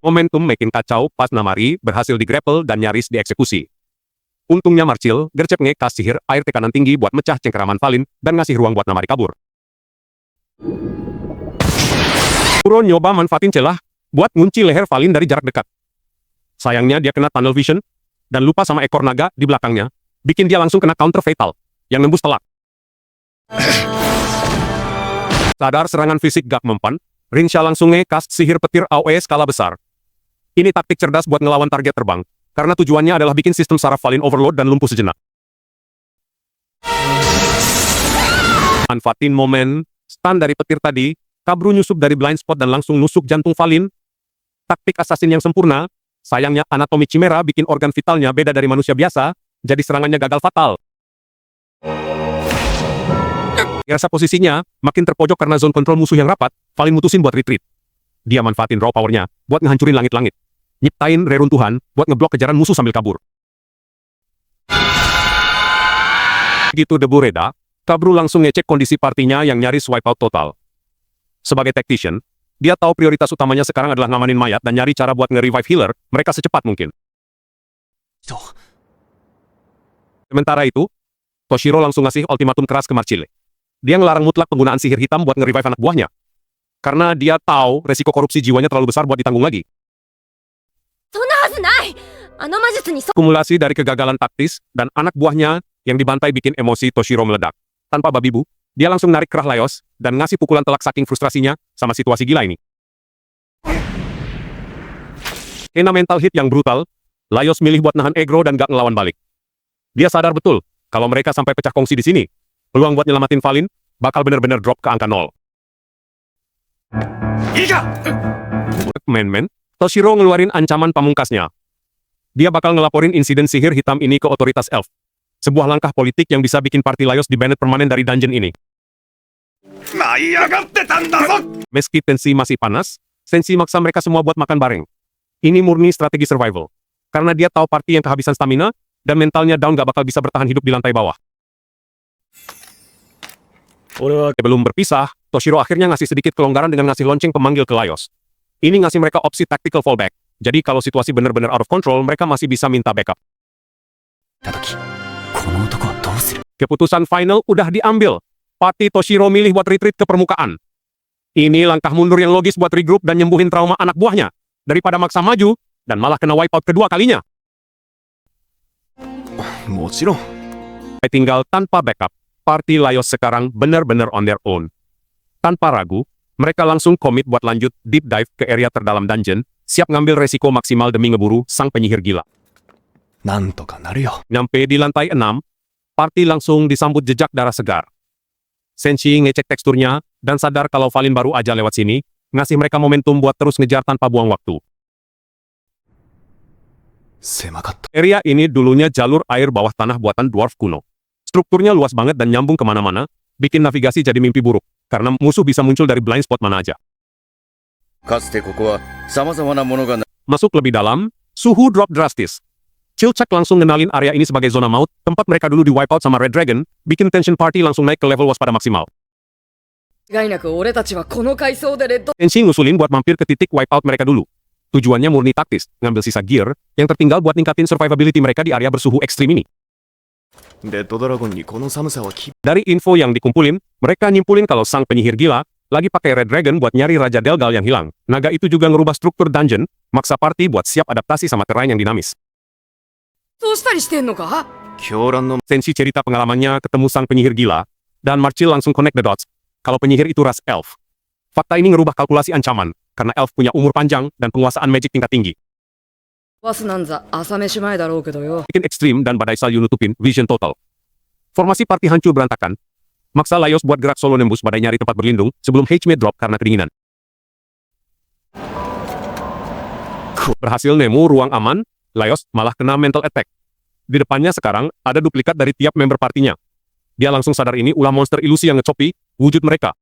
Momentum makin kacau pas Namari berhasil digrapple dan nyaris dieksekusi. Untungnya Marcil gercep nge-cast sihir air tekanan tinggi buat mecah cengkeraman Falin dan ngasih ruang buat Namari kabur. Kuro nyoba manfaatin celah buat ngunci leher Falin dari jarak dekat. Sayangnya dia kena tunnel vision dan lupa sama ekor naga di belakangnya, bikin dia langsung kena counter fatal yang nembus telak. Sadar serangan fisik gak mempan, Rinsha langsung nge-cast sihir petir AOE skala besar. Ini taktik cerdas buat ngelawan target terbang, karena tujuannya adalah bikin sistem saraf Valin overload dan lumpuh sejenak. Manfaatin momen stun dari petir tadi, Kabru nyusup dari blind spot dan langsung nusuk jantung Valin. Taktik assassin yang sempurna, sayangnya anatomi Chimera bikin organ vitalnya beda dari manusia biasa, jadi serangannya gagal fatal. Dirasa posisinya makin terpojok karena zone control musuh yang rapat, Valin mutusin buat retreat. Dia manfaatin raw powernya buat ngehancurin langit-langit. Nyiptain reruntuhan buat ngeblok kejaran musuh sambil kabur. Begitu debu reda, Kabru langsung ngecek kondisi partinya yang nyaris wipeout total. Sebagai tactician, dia tahu prioritas utamanya sekarang adalah ngamanin mayat dan nyari cara buat nge-revive healer mereka secepat mungkin. Sementara itu, Toshiro langsung ngasih ultimatum keras ke Marchille. Dia ngelarang mutlak penggunaan sihir hitam buat nge-revive anak buahnya. Karena dia tahu resiko korupsi jiwanya terlalu besar buat ditanggung lagi. そんなはずないあの魔術に Akumulasi dari kegagalan taktis dan anak buahnya yang dibantai bikin emosi Toshiro meledak. Tanpa babi bu, dia langsung narik kerah Laios dan ngasih pukulan telak saking frustrasinya sama situasi gila ini. Kena mental hit yang brutal, Laios milih buat nahan aggro dan gak ngelawan balik. Dia sadar betul, kalau mereka sampai pecah kongsi di sini, peluang buat nyelamatin Valin bakal bener-bener drop ke angka 0. Men, Toshiro ngeluarin ancaman pamungkasnya. Dia bakal ngelaporin insiden sihir hitam ini ke otoritas elf. Sebuah langkah politik yang bisa bikin party Laios di-banned permanen dari dungeon ini. Meski tensi masih panas, Senshi maksa mereka semua buat makan bareng. Ini murni strategi survival. Karena dia tahu party yang kehabisan stamina, dan mentalnya down gak bakal bisa bertahan hidup di lantai bawah. Sebelum berpisah, Toshiro akhirnya ngasih sedikit kelonggaran dengan ngasih lonceng pemanggil ke Laios. Ini ngasih mereka opsi tactical fallback. Jadi kalau situasi benar-benar out of control, mereka masih bisa minta backup. た時この男はどうする Keputusan final udah diambil. Party Toshiro milih buat retreat ke permukaan. Ini langkah mundur yang logis buat regroup dan nyembuhin trauma anak buahnya. Daripada maksa maju, dan malah kena wipeout kedua kalinya. もちろん。 Tinggal tanpa backup, party Laios sekarang benar-benar on their own. Tanpa ragu, mereka langsung komit buat lanjut deep dive ke area terdalam dungeon, siap ngambil resiko maksimal demi ngeburu sang penyihir gila. なんとかなるよ。 Nyampe di lantai 6, party langsung disambut jejak darah segar. Senshi ngecek teksturnya, dan sadar kalau Valin baru aja lewat sini, ngasih mereka momentum buat terus ngejar tanpa buang waktu. 狭かった。 Area ini dulunya jalur air bawah tanah buatan dwarf kuno. Strukturnya luas banget dan nyambung kemana-mana, bikin navigasi jadi mimpi buruk, karena musuh bisa muncul dari blind spot mana aja. かつてここは様々なものが Masuk lebih dalam, suhu drop drastis. Chilchak langsung ngenalin area ini sebagai zona maut, tempat mereka dulu di wipeout sama Red Dragon, bikin tension party langsung naik ke level waspada maksimal. 間違いなく俺たちはこの階層でレッド Senshi ngusulin buat mampir ke titik wipeout mereka dulu. Tujuannya murni taktis, ngambil sisa gear, yang tertinggal buat ningkatin survivability mereka di area bersuhu ekstrim ini. レッドドラゴンにこの寒さはき Dari info yang dikumpulin, mereka nyimpulin kalau sang penyihir gila lagi pakai Red Dragon buat nyari Raja Delgal yang hilang. Naga itu juga ngerubah struktur dungeon, maksa party buat siap adaptasi sama terrain yang dinamis. そうしたりしてんのか 狂乱の Senshi cerita pengalamannya ketemu sang penyihir gila, dan Marchille langsung connect the dots. Kalau penyihir itu ras elf. Fakta ini ngerubah kalkulasi ancaman, karena elf punya umur panjang dan penguasaan magic tingkat tinggi. バスなんざ朝飯前だろうけどよ Bikin ekstrim dan badai salju nutupin vision total. Formasi party hancur berantakan. Maksa Laios buat gerak solo nembus badai nyari tempat berlindung sebelum HME drop karena kedinginan. Berhasil nemu ruang aman, Laios malah kena mental attack. Di depannya sekarang ada duplikat dari tiap member partinya. Dia langsung sadar ini ulah monster ilusi yang ngecopi wujud mereka.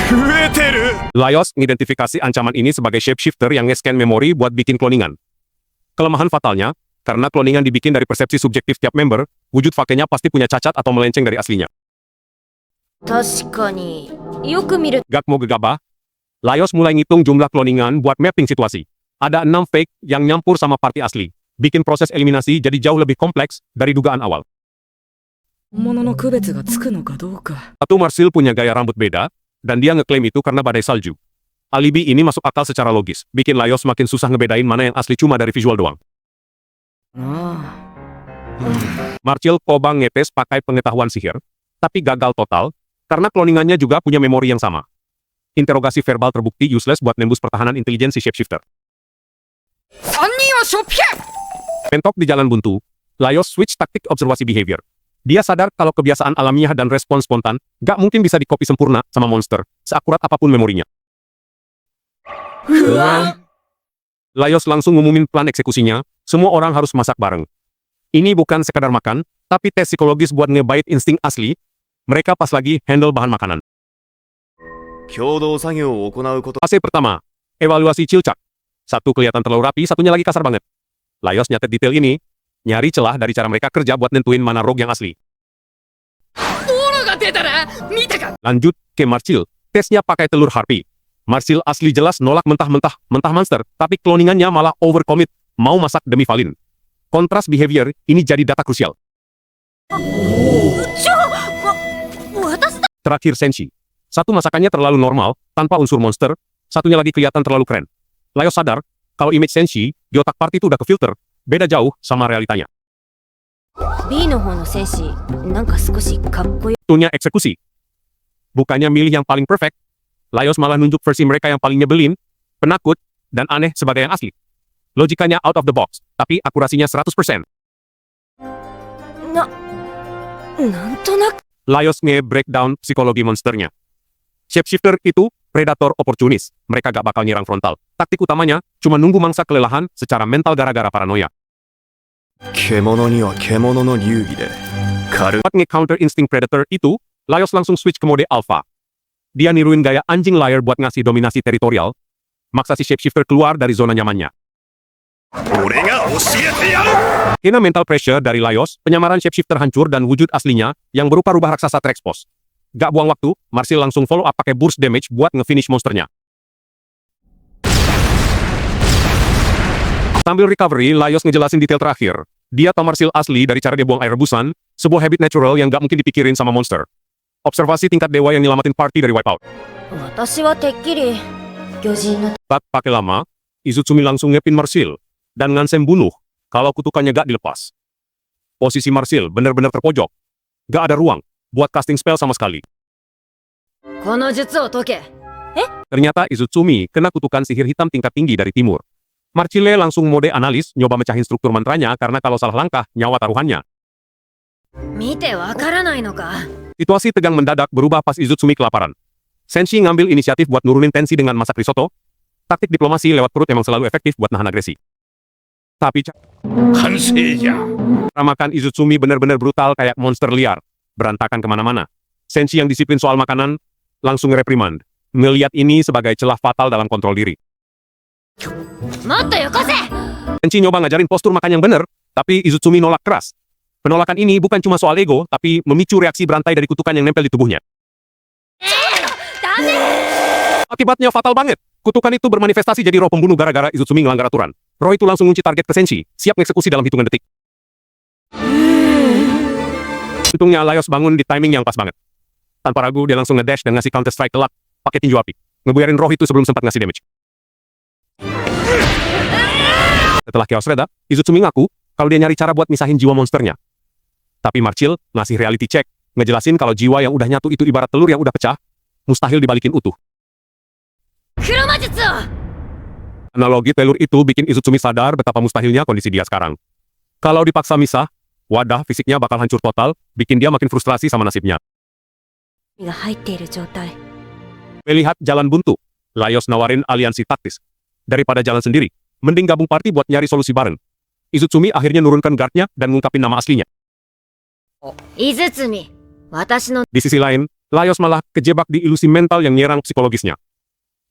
増えてる Laios ngidentifikasi ancaman ini sebagai shapeshifter yang nge-scan memori buat bikin kloningan. Kelemahan fatalnya, karena kloningan dibikin dari persepsi subjektif tiap member, wujud fakenya pasti punya cacat atau melenceng dari aslinya. 確かによく見る Gak mau gegabah, Laios mulai ngitung jumlah kloningan buat mapping situasi. Ada 6 fake yang nyampur sama party asli. Bikin proses eliminasi jadi jauh lebih kompleks dari dugaan awal. 本物の区別がつくのかどうか Satu Marsil punya gaya rambut beda, dan dia ngeklaim itu karena badai salju. Alibi ini masuk akal secara logis, bikin Laios makin susah ngebedain mana yang asli cuma dari visual doang. あ Marchille coba ngetes pakai pengetahuan sihir, tapi gagal total, karena kloningannya juga punya memori yang sama. Interogasi verbal terbukti useless buat nembus pertahanan intelijensi shapeshifter. 3人はしょっぴゃ Mentok di jalan buntu, Laios switch taktik observasi behavior. Dia sadar kalau kebiasaan alamiah dan respons spontan gak mungkin bisa dikopi sempurna sama monster, seakurat apapun memorinya. Laios langsung ngumumin plan eksekusinya, semua orang harus masak bareng. Ini bukan sekadar makan, tapi tes psikologis buat ngebait insting asli. Mereka pas lagi handle bahan makanan. 共同作業を行うこと。 Fase pertama, evaluasi Cilcak. Satu kelihatan terlalu rapi, satunya lagi kasar banget. Laios nyatet detail ini, nyari celah dari cara mereka kerja buat nentuin mana rogue yang asli. オロが出たな見たか Lanjut ke Marcil, tesnya pakai telur harpi. Marcil asli jelas nolak mentah-mentah monster, tapi cloningannya malah overcommit, mau masak demi Valin. Kontras behavior, ini jadi data krusial. 私だ Terakhir Senshi. Satu masakannya terlalu normal, tanpa unsur monster, satunya lagi kelihatan terlalu keren. Laios sadar, kalau image Senshi, di otak party itu udah kefilter, beda jauh sama realitanya. B の方の戦士なんか少しかっこよ Itunya eksekusi. Bukannya milih yang paling perfect, Laios malah nunjuk versi mereka yang paling nyebelin, penakut, dan aneh sebagai yang asli. Logikanya out of the box, tapi akurasinya 100%. なんとなく Laios nge-breakdown psikologi monsternya. Shapeshifter itu predator oportunis, mereka gak bakal nyerang frontal. Taktik utamanya cuma nunggu mangsa kelelahan secara mental gara-gara paranoia. 獣には獣の流儀で。軽 Buat nge-counter instinct predator itu, Laios langsung switch ke mode alpha. Dia niruin gaya anjing liar buat ngasih dominasi teritorial, maksa si shapeshifter keluar dari zona nyamannya. 俺が教えてやる Kena mental pressure dari Laios, penyamaran shapeshifter hancur dan wujud aslinya yang berupa rubah raksasa terekspos. Gak buang waktu, Marcil langsung follow up pakai burst damage buat nge-finish monsternya. Sambil recovery, Laios ngejelasin detail terakhir. Dia tahu Marcil asli dari cara dia buang air rebusan, sebuah habit natural yang gak mungkin dipikirin sama monster. Observasi tingkat dewa yang nyelamatin party dari wipeout. 私はてっきり魚人の Tak pakai lama, Izutsumi langsung ngepin Marcil dan ngansem bunuh kalau kutukannya gak dilepas. Posisi Marcil benar-benar terpojok. Gak ada ruang buat casting spell sama sekali. この術を解け Ternyata Izutsumi kena kutukan sihir hitam tingkat tinggi dari timur. Marcile langsung mode analis nyoba mecahin struktur mantranya karena kalau salah langkah, nyawa taruhannya. 見てわからないのか Situasi tegang mendadak berubah pas Izutsumi kelaparan. Senshi ngambil inisiatif buat nurunin tensi dengan masak risotto. Taktik diplomasi lewat perut emang selalu efektif buat nahan agresi. Tapi 完成じゃ cara makan Izutsumi benar-benar brutal kayak monster liar. Berantakan kemana-mana. Senshi yang disiplin soal makanan, langsung reprimand. Ngeliat ini sebagai celah fatal dalam kontrol diri. もっとよこせ Senshi nyoba ngajarin postur makan yang benar, tapi Izutsumi nolak keras. Penolakan ini bukan cuma soal ego, tapi memicu reaksi berantai dari kutukan yang nempel di tubuhnya. ダメ Akibatnya fatal banget. Kutukan itu bermanifestasi jadi roh pembunuh gara-gara Izutsumi ngelanggar aturan. Roh itu langsung ngunci target ke Senshi, siap mengeksekusi dalam hitungan detik. Untungnya Laios bangun di timing yang pas banget. Tanpa ragu, dia langsung ngedash dan ngasih counter strike telak, pakai tinju api. Ngebuyarin roh itu sebelum sempat ngasih damage. Setelah chaos reda, Izutsumi ngaku kalau dia nyari cara buat misahin jiwa monsternya. Tapi Marcil ngasih reality check, ngejelasin kalau jiwa yang udah nyatu itu ibarat telur yang udah pecah, mustahil dibalikin utuh. 黒魔術を Analogi telur itu bikin Izutsumi sadar betapa mustahilnya kondisi dia sekarang. Kalau dipaksa misah, wadah fisiknya bakal hancur total, bikin dia makin frustrasi sama nasibnya. が入っている状態 Melihat jalan buntu, Laios nawarin aliansi taktis. Daripada jalan sendiri, mending gabung party buat nyari solusi bareng. Izutsumi akhirnya nurunkan guardnya dan ngungkapin nama aslinya. 井堤私の Di sisi lain, Laios malah kejebak di ilusi mental yang nyerang psikologisnya.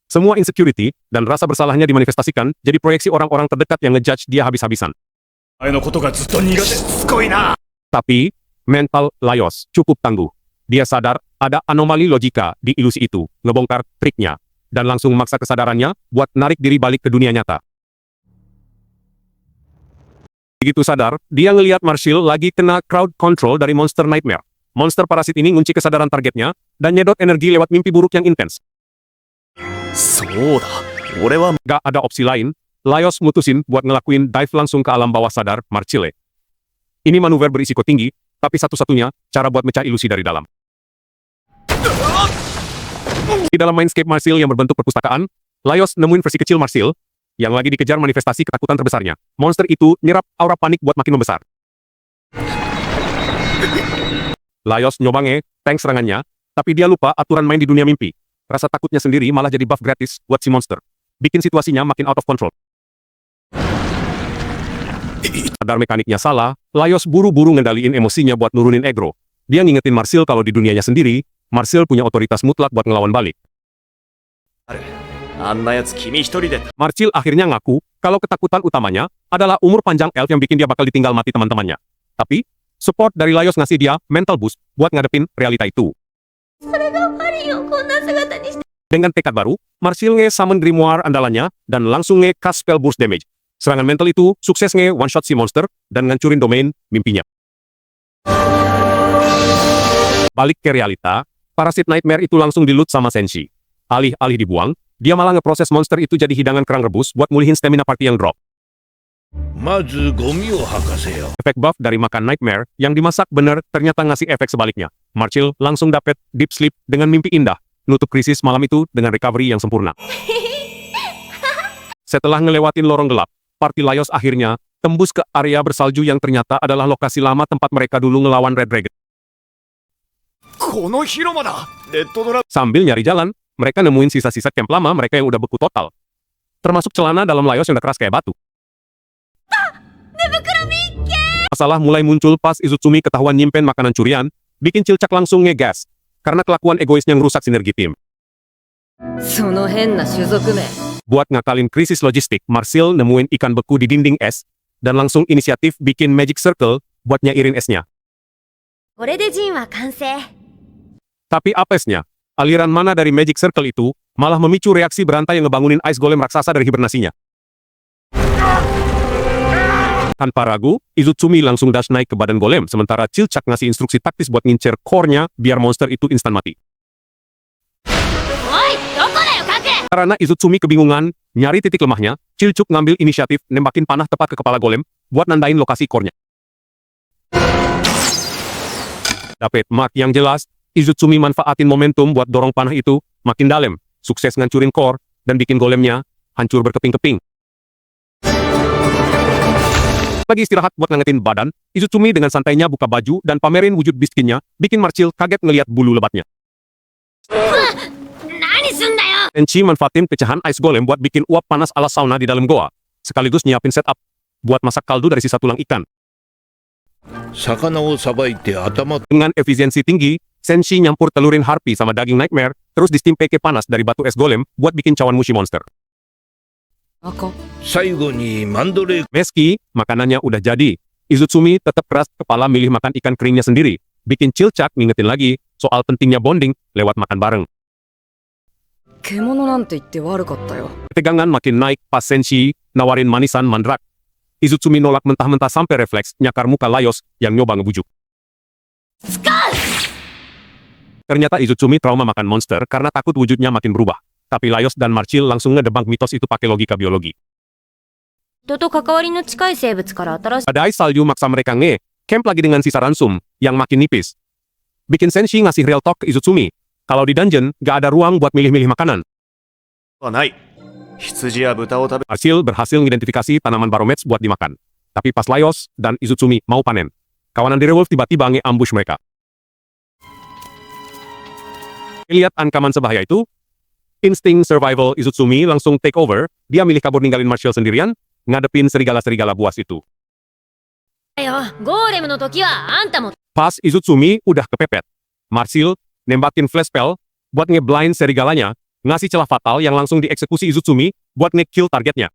Semua insecurity dan rasa bersalahnya dimanifestasikan jadi proyeksi orang-orang terdekat yang ngejudge dia habis-habisan. お前のことがずっと苦手しつこいな Tapi, mental Laios cukup tangguh. Dia sadar ada anomali logika di ilusi itu, ngebongkar triknya, dan langsung maksa kesadarannya buat narik diri balik ke dunia nyata. Begitu sadar, dia ngelihat Marcil lagi kena crowd control dari monster nightmare. Monster parasit ini ngunci kesadaran targetnya, dan nyedot energi lewat mimpi buruk yang intens. そうだ。俺は Gak ada opsi lain, Laios mutusin buat ngelakuin dive langsung ke alam bawah sadar Marcile. Ini manuver berisiko tinggi, tapi satu-satunya cara buat mecah ilusi dari dalam. Di dalam Mindscape Marsil yang berbentuk perpustakaan, Laios nemuin versi kecil Marsil yang lagi dikejar manifestasi ketakutan terbesarnya. Monster itu nyerap aura panik buat makin membesar. Laios nyoba tank serangannya, tapi dia lupa aturan main di dunia mimpi. Rasa takutnya sendiri malah jadi buff gratis buat si monster. Bikin situasinya makin out of control. Sadar mekaniknya salah, Laios buru-buru ngendaliin emosinya buat nurunin aggro. Dia ngingetin Marsil kalau di dunianya sendiri, Marsil punya otoritas mutlak buat ngelawan balik. あんなやつ君一人で Marsil akhirnya ngaku kalau ketakutan utamanya adalah umur panjang elf yang bikin dia bakal ditinggal mati teman-temannya. Tapi, support dari Laios ngasih dia mental boost buat ngadepin realita itu. Dengan tekad baru, Marsil summon grimoire andalannya dan langsung cast spell burst damage. Serangan mental itu sukses one-shot si monster dan ngancurin domain mimpinya. Balik ke realita, parasit nightmare itu langsung di-loot sama Senshi. Alih-alih dibuang, dia malah ngeproses monster itu jadi hidangan kerang rebus buat mulihin stamina party yang drop. まずゴミを吐かせよ Efek buff dari makan nightmare yang dimasak bener ternyata ngasih efek sebaliknya. Marsil langsung dapet deep sleep dengan mimpi indah, nutup krisis malam itu dengan recovery yang sempurna. Setelah ngelewatin lorong gelap, party Laios akhirnya tembus ke area bersalju yang ternyata adalah lokasi lama tempat mereka dulu ngelawan Red Dragon. この広間だレッドドラ Sambil nyari jalan, mereka nemuin sisa-sisa camp lama mereka yang udah beku total. Termasuk celana dalam Laios yang udah keras kayak batu. Masalah mulai muncul pas Izutsumi ketahuan nyimpen makanan curian, bikin Cilcak langsung ngegas. Karena kelakuan egoisnya ngerusak sinergi tim. その変な種族名 Buat ngakalin krisis logistik, Marsil nemuin ikan beku di dinding es, dan langsung inisiatif bikin magic circle buat nyairin esnya. これでジンは完成。 Tapi apesnya, aliran mana dari magic circle itu malah memicu reaksi berantai yang ngebangunin ice golem raksasa dari hibernasinya. Tanpa ragu, Izutsumi langsung dash naik ke badan golem, sementara Cilcak ngasih instruksi taktis buat ngincer core-nya biar monster itu instan mati. Karena Izutsumi kebingungan nyari titik lemahnya, Cilcuk ngambil inisiatif nembakin panah tepat ke kepala golem buat nandain lokasi core-nya. Dapet mark yang jelas, Izutsumi manfaatin momentum buat dorong panah itu makin dalam, sukses ngancurin core, dan bikin golemnya hancur berkeping-keping. Lagi istirahat buat ngangetin badan, Izutsumi dengan santainya buka baju dan pamerin wujud biskinnya, bikin Marsil kaget ngeliat bulu lebatnya. Senshi manfaatin pecahan ice golem buat bikin uap panas ala sauna di dalam goa, sekaligus nyiapin setup buat masak kaldu dari sisa tulang ikan. 魚をさばいて頭 Dengan efisiensi tinggi, Senshi nyampur telurin harpi sama daging nightmare, terus distimpeke panas dari batu es golem buat bikin cawan mushi monster. 赤最後にマンドレー Meski makanannya udah jadi, Izutsumi tetap keras kepala milih makan ikan keringnya sendiri, bikin Cilcak ngingetin lagi soal pentingnya bonding lewat makan bareng. 獣なんて言って悪かったよ Ketegangan makin naik pas Senshi nawarin manisan mandrak. Izutsumi nolak mentah-mentah sampai refleks nyakar muka Laios yang nyoba ngebujuk. Ternyata Izutsumi trauma makan monster karena takut wujudnya makin berubah. Tapi Laios dan Marsil langsung ngedebunk mitos itu pakai logika biologi. 人と関わりの近い生物から新しい Badai salju maksa mereka camp lagi dengan sisa ransum yang makin nipis. Bikin Senshi ngasih real talk ke Izutsumi. Kalau di dungeon, gak ada ruang buat milih-milih makanan. はない羊や豚を食べ Marsil berhasil mengidentifikasi tanaman baromets buat dimakan. Tapi pas Laios dan Izutsumi mau panen, kawanan Direwolf tiba-tiba nge-ambush mereka. Lihat ancaman sebahaya itu, insting survival Izutsumi langsung take over, dia milih kabur ninggalin Marsil sendirian, ngadepin serigala-serigala buas itu. よ。ゴーレムの時はあんたも Pas Izutsumi udah kepepet, Marsil nembakin flash spell buat nge-blind serigalanya, ngasih celah fatal yang langsung dieksekusi Izutsumi buat nge-kill targetnya.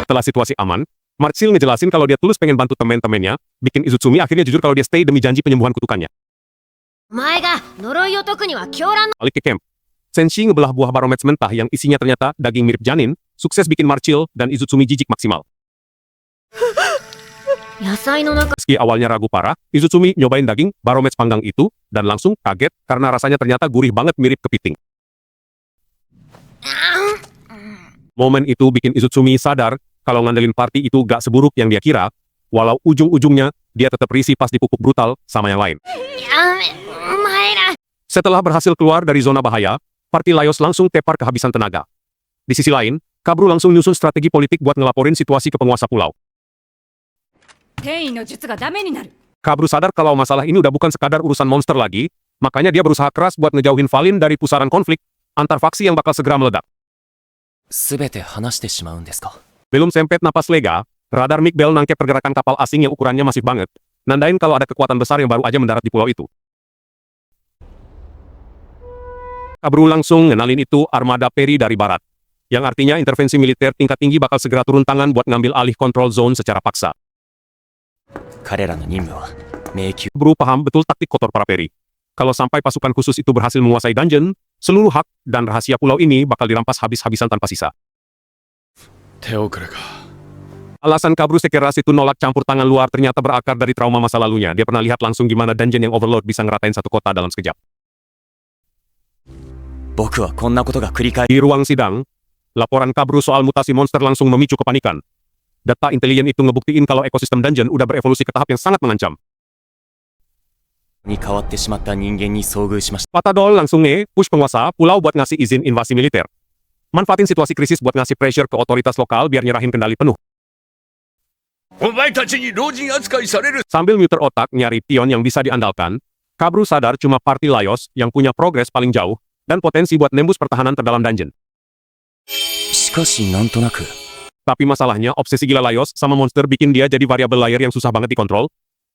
Setelah situasi aman, Marsil ngejelasin kalau dia tulus pengen bantu temen-temennya, bikin Izutsumi akhirnya jujur kalau dia stay demi janji penyembuhan kutukannya. お前が呪いを解くには狂乱の Balik ke camp, Senshi ngebelah buah baromets mentah yang isinya ternyata daging mirip janin, sukses bikin Marsil dan Izutsumi jijik maksimal. 野菜の中 Meski awalnya ragu parah, Izutsumi nyobain daging baromets panggang itu, dan langsung kaget karena rasanya ternyata gurih banget mirip kepiting. Momen itu bikin Izutsumi sadar kalau ngandelin party itu gak seburuk yang dia kira, walau ujung-ujungnya dia tetap risih pas dipupuk brutal sama yang lain. お前ら Setelah berhasil keluar dari zona bahaya, Parti Laios langsung tepar kehabisan tenaga. Di sisi lain, Kabru langsung nyusun strategi politik buat ngelaporin situasi ke penguasa pulau. 天意の術がダメになる。 Kabru sadar kalau masalah ini udah bukan sekadar urusan monster lagi, makanya dia berusaha keras buat ngejauhin Valin dari pusaran konflik antar faksi yang bakal segera meledak. すべて話してしまうんですか？ Belum sempet napas lega, radar Migdel nangkep pergerakan kapal asing yang ukurannya masif banget, nandain kalau ada kekuatan besar yang baru aja mendarat di pulau itu. Kabru langsung ngenalin itu armada Peri dari barat, yang artinya intervensi militer tingkat tinggi bakal segera turun tangan buat ngambil alih kontrol zone secara paksa. 彼らの任務は迷宮。 Kabru paham betul taktik kotor para Peri. Kalau sampai pasukan khusus itu berhasil menguasai dungeon, seluruh hak dan rahasia pulau ini bakal dirampas habis-habisan tanpa sisa. 手遅れか。 Alasan Kabru Sekeras itu nolak campur tangan luar ternyata berakar dari trauma masa lalunya. Dia pernah lihat langsung gimana dungeon yang overload bisa ngeratain satu kota dalam sekejap. 僕はこんなことが繰り返 Di ruang sidang, laporan Kabru soal mutasi monster langsung memicu kepanikan. Data intelijen itu ngebuktiin kalau ekosistem dungeon udah berevolusi ke tahap yang sangat mengancam. に変わってしまった人間に遭遇しました。 Patadol langsung push penguasa pulau buat ngasih izin invasi militer. Manfaatin situasi krisis buat ngasih pressure ke otoritas lokal biar nyerahin kendali penuh. お前たちに老人扱いされる。 Sambil muter otak nyari pion yang bisa diandalkan, Kabru sadar cuma Parti Laios yang punya progres paling jauh dan potensi buat nembus pertahanan terdalam dungeon. しかしなんとなく Tapi masalahnya obsesi gila Laios sama monster bikin dia jadi variabel layer yang susah banget dikontrol.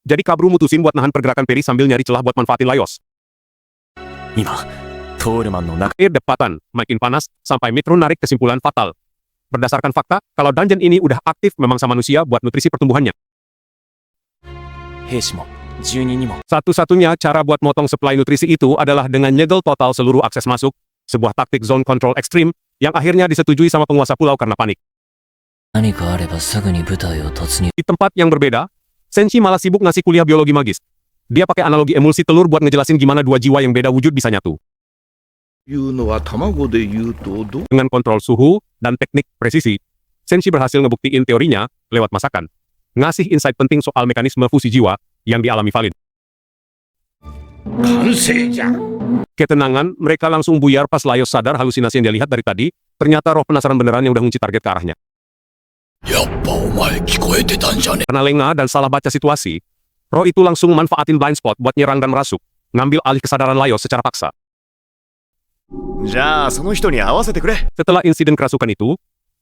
Jadi Kabru mutusin buat nahan pergerakan Peri sambil nyari celah buat manfaatin Laios. 今トールマンの中 Air depatan, makin panas, sampai Mitro narik kesimpulan fatal. Berdasarkan fakta, kalau dungeon ini udah aktif memangsa manusia buat nutrisi pertumbuhannya. 兵士も住人にも Satu-satunya cara buat motong supply nutrisi itu adalah dengan nyegel total seluruh akses masuk, sebuah taktik zone control ekstrim yang akhirnya disetujui sama penguasa pulau karena panik. 何かあればすぐに部隊を突入 Di tempat yang berbeda, Senshi malah sibuk ngasih kuliah biologi magis. Dia pakai analogi emulsi telur buat ngejelasin gimana dua jiwa yang beda wujud bisa nyatu. いうのは卵で言うとど。 Dengan kontrol suhu dan teknik presisi, Senshi berhasil ngebuktiin teorinya lewat masakan. Ngasih insight penting soal mekanisme fusi jiwa yang dialami Valin. 完成じゃ。 Ketenangan, mereka langsung buyar pas Laios sadar halusinasi yang dia lihat dari tadi, ternyata roh penasaran beneran yang udah ngunci target ke arahnya. やっぱお前聞こえてたんじゃね。 Karena lengah dan salah baca situasi, roh itu langsung manfaatin blind spot buat nyerang dan merasuk, ngambil alih kesadaran Laios secara paksa. じゃあその人に合わせてくれ。 Setelah insiden kerasukan itu,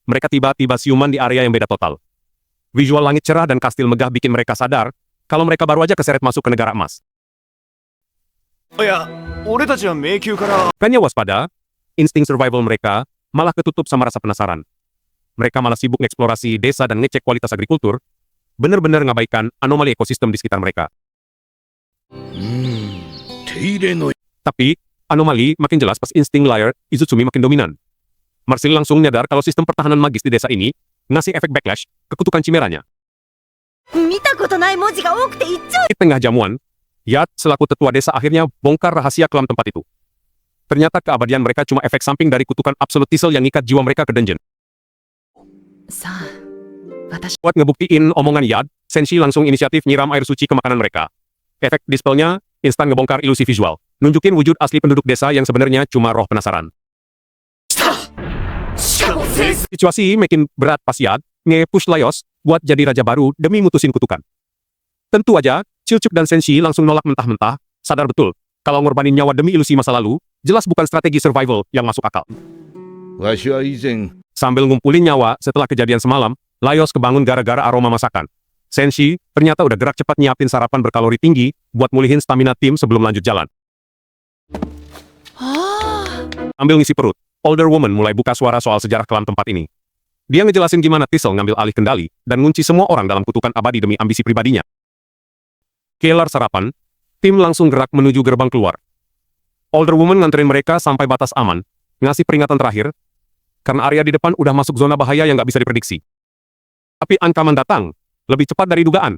mereka tiba-tiba siuman di area yang beda total. Visual langit cerah dan kastil megah bikin mereka sadar kalau mereka baru aja keseret masuk ke negara emas. いや、俺たちは迷宮から。 Bukannya waspada, insting survival mereka malah ketutup sama rasa penasaran. Mereka malah sibuk ngeksplorasi desa dan ngecek kualitas agrikultur, bener-bener ngabaikan anomali ekosistem di sekitar mereka. 手入れの。 Tapi, anomali makin jelas pas insting liar Izutsumi makin dominan. Marsil langsung nyadar kalau sistem pertahanan magis di desa ini ngasih efek backlash ke kutukan cimeranya. 見たことない文字が多くて一丁 Di tengah jamuan, Yat selaku tetua desa akhirnya bongkar rahasia kelam tempat itu. Ternyata keabadian mereka cuma efek samping dari kutukan Absolute Tissel yang ngikat jiwa mereka ke dungeon. さあ、私 Buat ngebuktiin omongan Yad, Senshi langsung inisiatif nyiram air suci ke makanan mereka. Efek dispelnya instan ngebongkar ilusi visual, nunjukin wujud asli penduduk desa yang sebenarnya cuma roh penasaran. Situasi makin berat pas Yad nge-push Laios buat jadi raja baru demi mutusin kutukan. Tentu aja, Chilcuk dan Senshi langsung nolak mentah-mentah, sadar betul kalau ngorbanin nyawa demi ilusi masa lalu, jelas bukan strategi survival yang masuk akal. わしは以前 Sambil ngumpulin nyawa setelah kejadian semalam, Laios kebangun gara-gara aroma masakan. Senshi ternyata udah gerak cepat nyiapin sarapan berkalori tinggi buat mulihin stamina tim sebelum lanjut jalan. Ambil ngisi perut, Older Woman mulai buka suara soal sejarah kelam tempat ini. Dia ngejelasin gimana Tissel ngambil alih kendali dan ngunci semua orang dalam kutukan abadi demi ambisi pribadinya. Kelar sarapan, tim langsung gerak menuju gerbang keluar. Older Woman nganterin mereka sampai batas aman, ngasih peringatan terakhir, karena area di depan udah masuk zona bahaya yang nggak bisa diprediksi. Tapi ancaman datang, lebih cepat dari dugaan.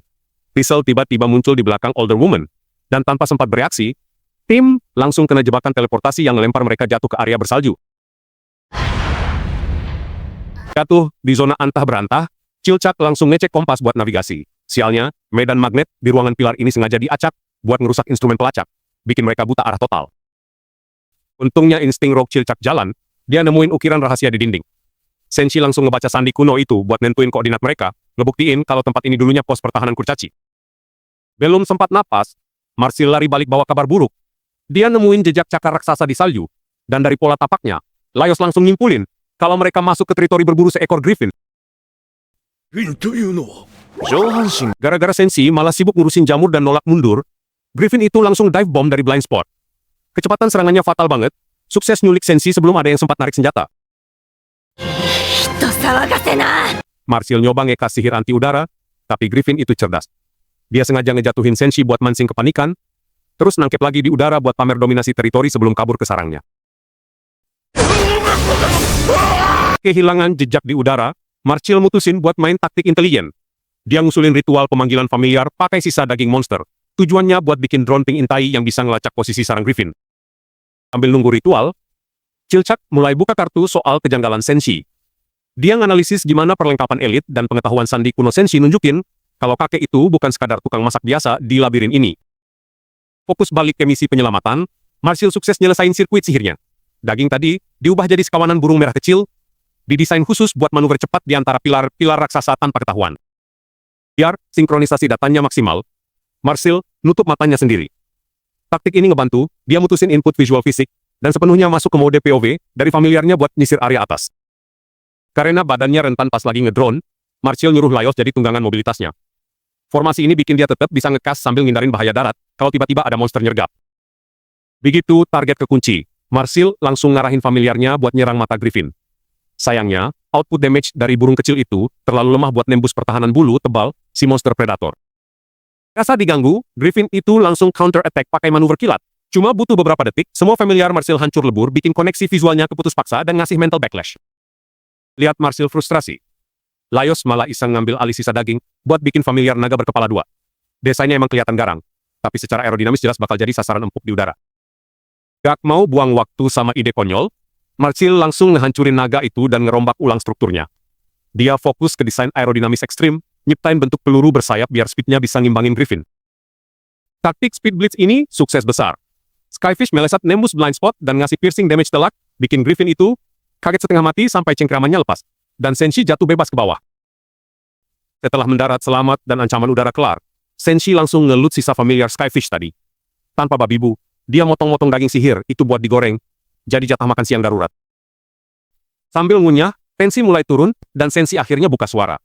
Tissel tiba-tiba muncul di belakang Older Woman, dan tanpa sempat bereaksi, tim langsung kena jebakan teleportasi yang melempar mereka jatuh ke area bersalju. Jatuh di zona antah berantah, Chilcuk langsung ngecek kompas buat navigasi. Sialnya, medan magnet di ruangan pilar ini sengaja diacak buat ngerusak instrumen pelacak, bikin mereka buta arah total. Untungnya insting rock Cilcak jalan, dia nemuin ukiran rahasia di dinding. Senshi langsung ngebaca sandi kuno itu buat nentuin koordinat mereka, ngebuktiin kalau tempat ini dulunya pos pertahanan kurcaci. Belum sempat napas, Marsil lari balik bawa kabar buruk. Dia nemuin jejak cakar raksasa di salju, dan dari pola tapaknya, Laios langsung nyimpulin kalau mereka masuk ke teritori berburu seekor griffin. グリフィンというのは Gara-gara Senshi malah sibuk ngurusin jamur dan nolak mundur, Griffin itu langsung dive bomb dari blind spot. Kecepatan serangannya fatal banget, sukses nyulik Senshi sebelum ada yang sempat narik senjata. 人騒がせな Marsil nyoba ngekas sihir anti udara, tapi Griffin itu cerdas. Dia sengaja ngejatuhin Senshi buat mancing kepanikan, terus nangkep lagi di udara buat pamer dominasi teritori sebelum kabur ke sarangnya. Kehilangan jejak di udara, Marsil mutusin buat main taktik intelijen. Dia ngusulin ritual pemanggilan familiar pakai sisa daging monster. Tujuannya buat bikin drone pengintai yang bisa ngelacak posisi sarang Griffin. Sambil nunggu ritual, Cilcak mulai buka kartu soal kejanggalan Senshi. Dia nganalisis gimana perlengkapan elit dan pengetahuan sandi kuno Senshi nunjukin kalau kakek itu bukan sekadar tukang masak biasa di labirin ini. Fokus balik ke misi penyelamatan, Marsil sukses nyelesain sirkuit sihirnya. Daging tadi diubah jadi sekawanan burung merah kecil, didesain khusus buat manuver cepat di antara pilar-pilar raksasa tanpa ketahuan. Biar sinkronisasi datanya maksimal, Marsil nutup matanya sendiri. Taktik ini ngebantu, dia mutusin input visual fisik, dan sepenuhnya masuk ke mode POV dari familiarnya buat nyisir area atas. Karena badannya rentan pas lagi ngedrone, Marsil nyuruh Laios jadi tunggangan mobilitasnya. Formasi ini bikin dia tetap bisa ngekas sambil ngindarin bahaya darat, kalau tiba-tiba ada monster nyergap. Begitu target kekunci, Marsil langsung ngarahin familiarnya buat nyerang mata Griffin. Sayangnya, output damage dari burung kecil itu terlalu lemah buat nembus pertahanan bulu tebal si monster predator. Rasa diganggu, Griffin itu langsung counter-attack pakai manuver kilat. Cuma butuh beberapa detik, semua familiar Marsil hancur lebur bikin koneksi visualnya keputus paksa dan ngasih mental backlash. Lihat Marsil frustrasi. Laios malah iseng ngambil alih sisa daging buat bikin familiar naga berkepala dua. Desainnya emang kelihatan garang, tapi secara aerodinamis jelas bakal jadi sasaran empuk di udara. Gak mau buang waktu sama ide konyol, Marsil langsung ngehancurin naga itu dan ngerombak ulang strukturnya. Dia fokus ke desain aerodinamis ekstrim, nyiptain bentuk peluru bersayap biar speednya bisa ngimbangin Griffin. Taktik Speed Blitz ini sukses besar. Skyfish melesat nembus blind spot dan ngasih piercing damage telak, bikin Griffin itu kaget setengah mati sampai cengkramannya lepas, dan Senshi jatuh bebas ke bawah. Setelah mendarat selamat dan ancaman udara kelar, Senshi langsung ngelut sisa familiar Skyfish tadi. Tanpa babi bu, dia motong-motong daging sihir itu buat digoreng, jadi jatah makan siang darurat. Sambil ngunyah, tensi mulai turun, dan Senshi akhirnya buka suara.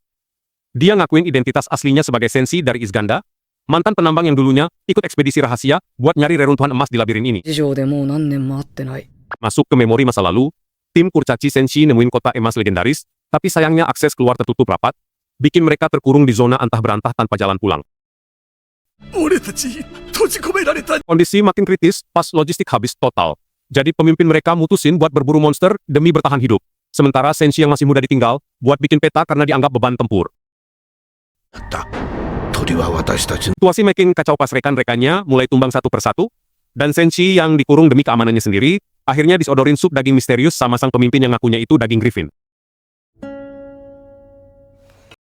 Dia ngakuin identitas aslinya sebagai Senshi dari Isganda, mantan penambang yang dulunya ikut ekspedisi rahasia buat nyari reruntuhan emas di labirin ini. 事情でもう何年も会ってない。 Masuk ke memori masa lalu, tim kurcaci Senshi nemuin kota emas legendaris, tapi sayangnya akses keluar tertutup rapat, bikin mereka terkurung di zona antah berantah tanpa jalan pulang. 俺たち閉じ込められた Kondisi makin kritis pas logistik habis total. Jadi pemimpin mereka mutusin buat berburu monster demi bertahan hidup. Sementara Senshi yang masih muda ditinggal, buat bikin peta karena dianggap beban tempur. った鳥は私たちの Situasi makin kacau pas rekan-rekannya mulai tumbang satu persatu, dan Senshi yang dikurung demi keamanannya sendiri, akhirnya disodorin sup daging misterius sama sang pemimpin yang ngakunya itu daging Griffin.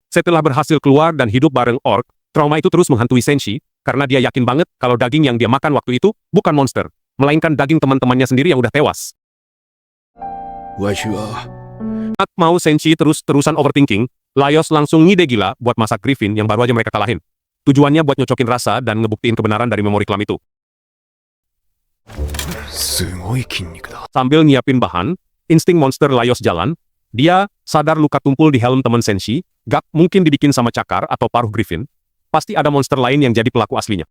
Setelah berhasil keluar dan hidup bareng orc, trauma itu terus menghantui Senshi, karena dia yakin banget kalau daging yang dia makan waktu itu bukan monster, melainkan daging teman-temannya sendiri yang udah tewas. わしは Saat mau Senshi terus-terusan overthinking, Laios langsung ngide gila buat masak Griffin yang baru aja mereka kalahin. Tujuannya buat nyocokin rasa dan ngebuktiin kebenaran dari memori kelam itu. すごい筋肉だ。 Sambil nyiapin bahan, insting monster Laios jalan, dia sadar luka tumpul di helm teman Senshi, gak mungkin dibikin sama cakar atau paruh Griffin, pasti ada monster lain yang jadi pelaku aslinya.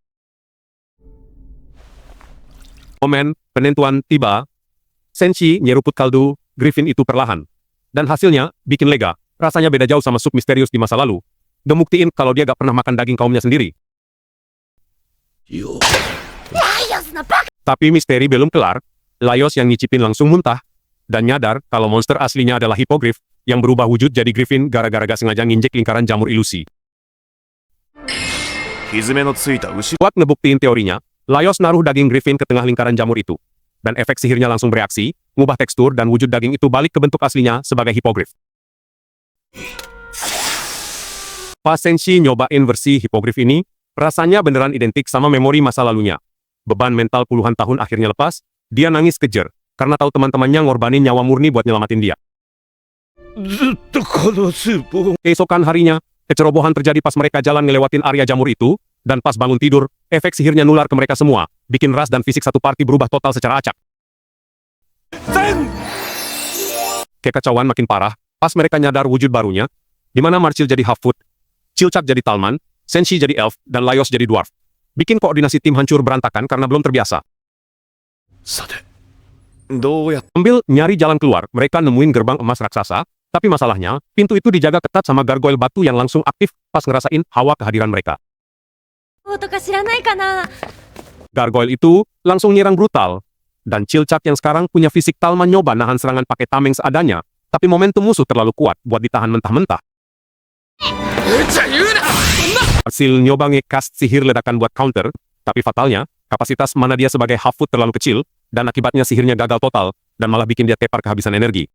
Momen penentuan tiba, Senshi nyeruput kaldu Griffin itu perlahan. Dan hasilnya bikin lega, rasanya beda jauh sama sup misterius di masa lalu. Ngebuktiin kalau dia gak pernah makan daging kaumnya sendiri. よ Tapi misteri belum kelar, Laios yang nyicipin langsung muntah, dan nyadar kalau monster aslinya adalah Hippogriff, yang berubah wujud jadi Griffin gara-gara gak sengaja nginjek lingkaran jamur ilusi. ひずめのついた牛 Buat ngebuktiin teorinya, Laios naruh daging Griffin ke tengah lingkaran jamur itu. Dan efek sihirnya langsung bereaksi, ngubah tekstur dan wujud daging itu balik ke bentuk aslinya sebagai Hippogriff. Pas Senshi nyobain versi Hippogriff ini, rasanya beneran identik sama memori masa lalunya. Beban mental puluhan tahun akhirnya lepas, Dia nangis kejer, karena tahu teman-temannya ngorbanin nyawa murni buat nyelamatin dia. ずっとこのスープを Keesokan harinya, kecerobohan terjadi pas mereka jalan ngelewatin area jamur itu, dan pas bangun tidur, efek sihirnya nular ke mereka semua, bikin ras dan fisik satu party berubah total secara acak. Kekacauan makin parah, pas mereka nyadar wujud barunya, di mana Marcil jadi half-foot, Chilchak jadi Talman, Senshi jadi elf, dan Laios jadi dwarf. Bikin koordinasi tim hancur berantakan karena belum terbiasa. さてどうやっ Sambil nyari jalan keluar, mereka nemuin gerbang emas raksasa, tapi masalahnya, pintu itu dijaga ketat sama gargoyle batu yang langsung aktif pas ngerasain hawa kehadiran mereka. とか知らないかな Gargoyle itu langsung nyerang brutal. Dan Chilchak yang sekarang punya fisik Talman nyoba nahan serangan pakai tameng seadanya, tapi momentum musuh terlalu kuat buat ditahan mentah-mentah. 無茶言うな。 Marcil nyoba nge-cast sihir ledakan buat counter, tapi fatalnya, kapasitas mana dia sebagai half-foot terlalu kecil, dan akibatnya sihirnya gagal total, dan malah bikin dia tepar kehabisan energi.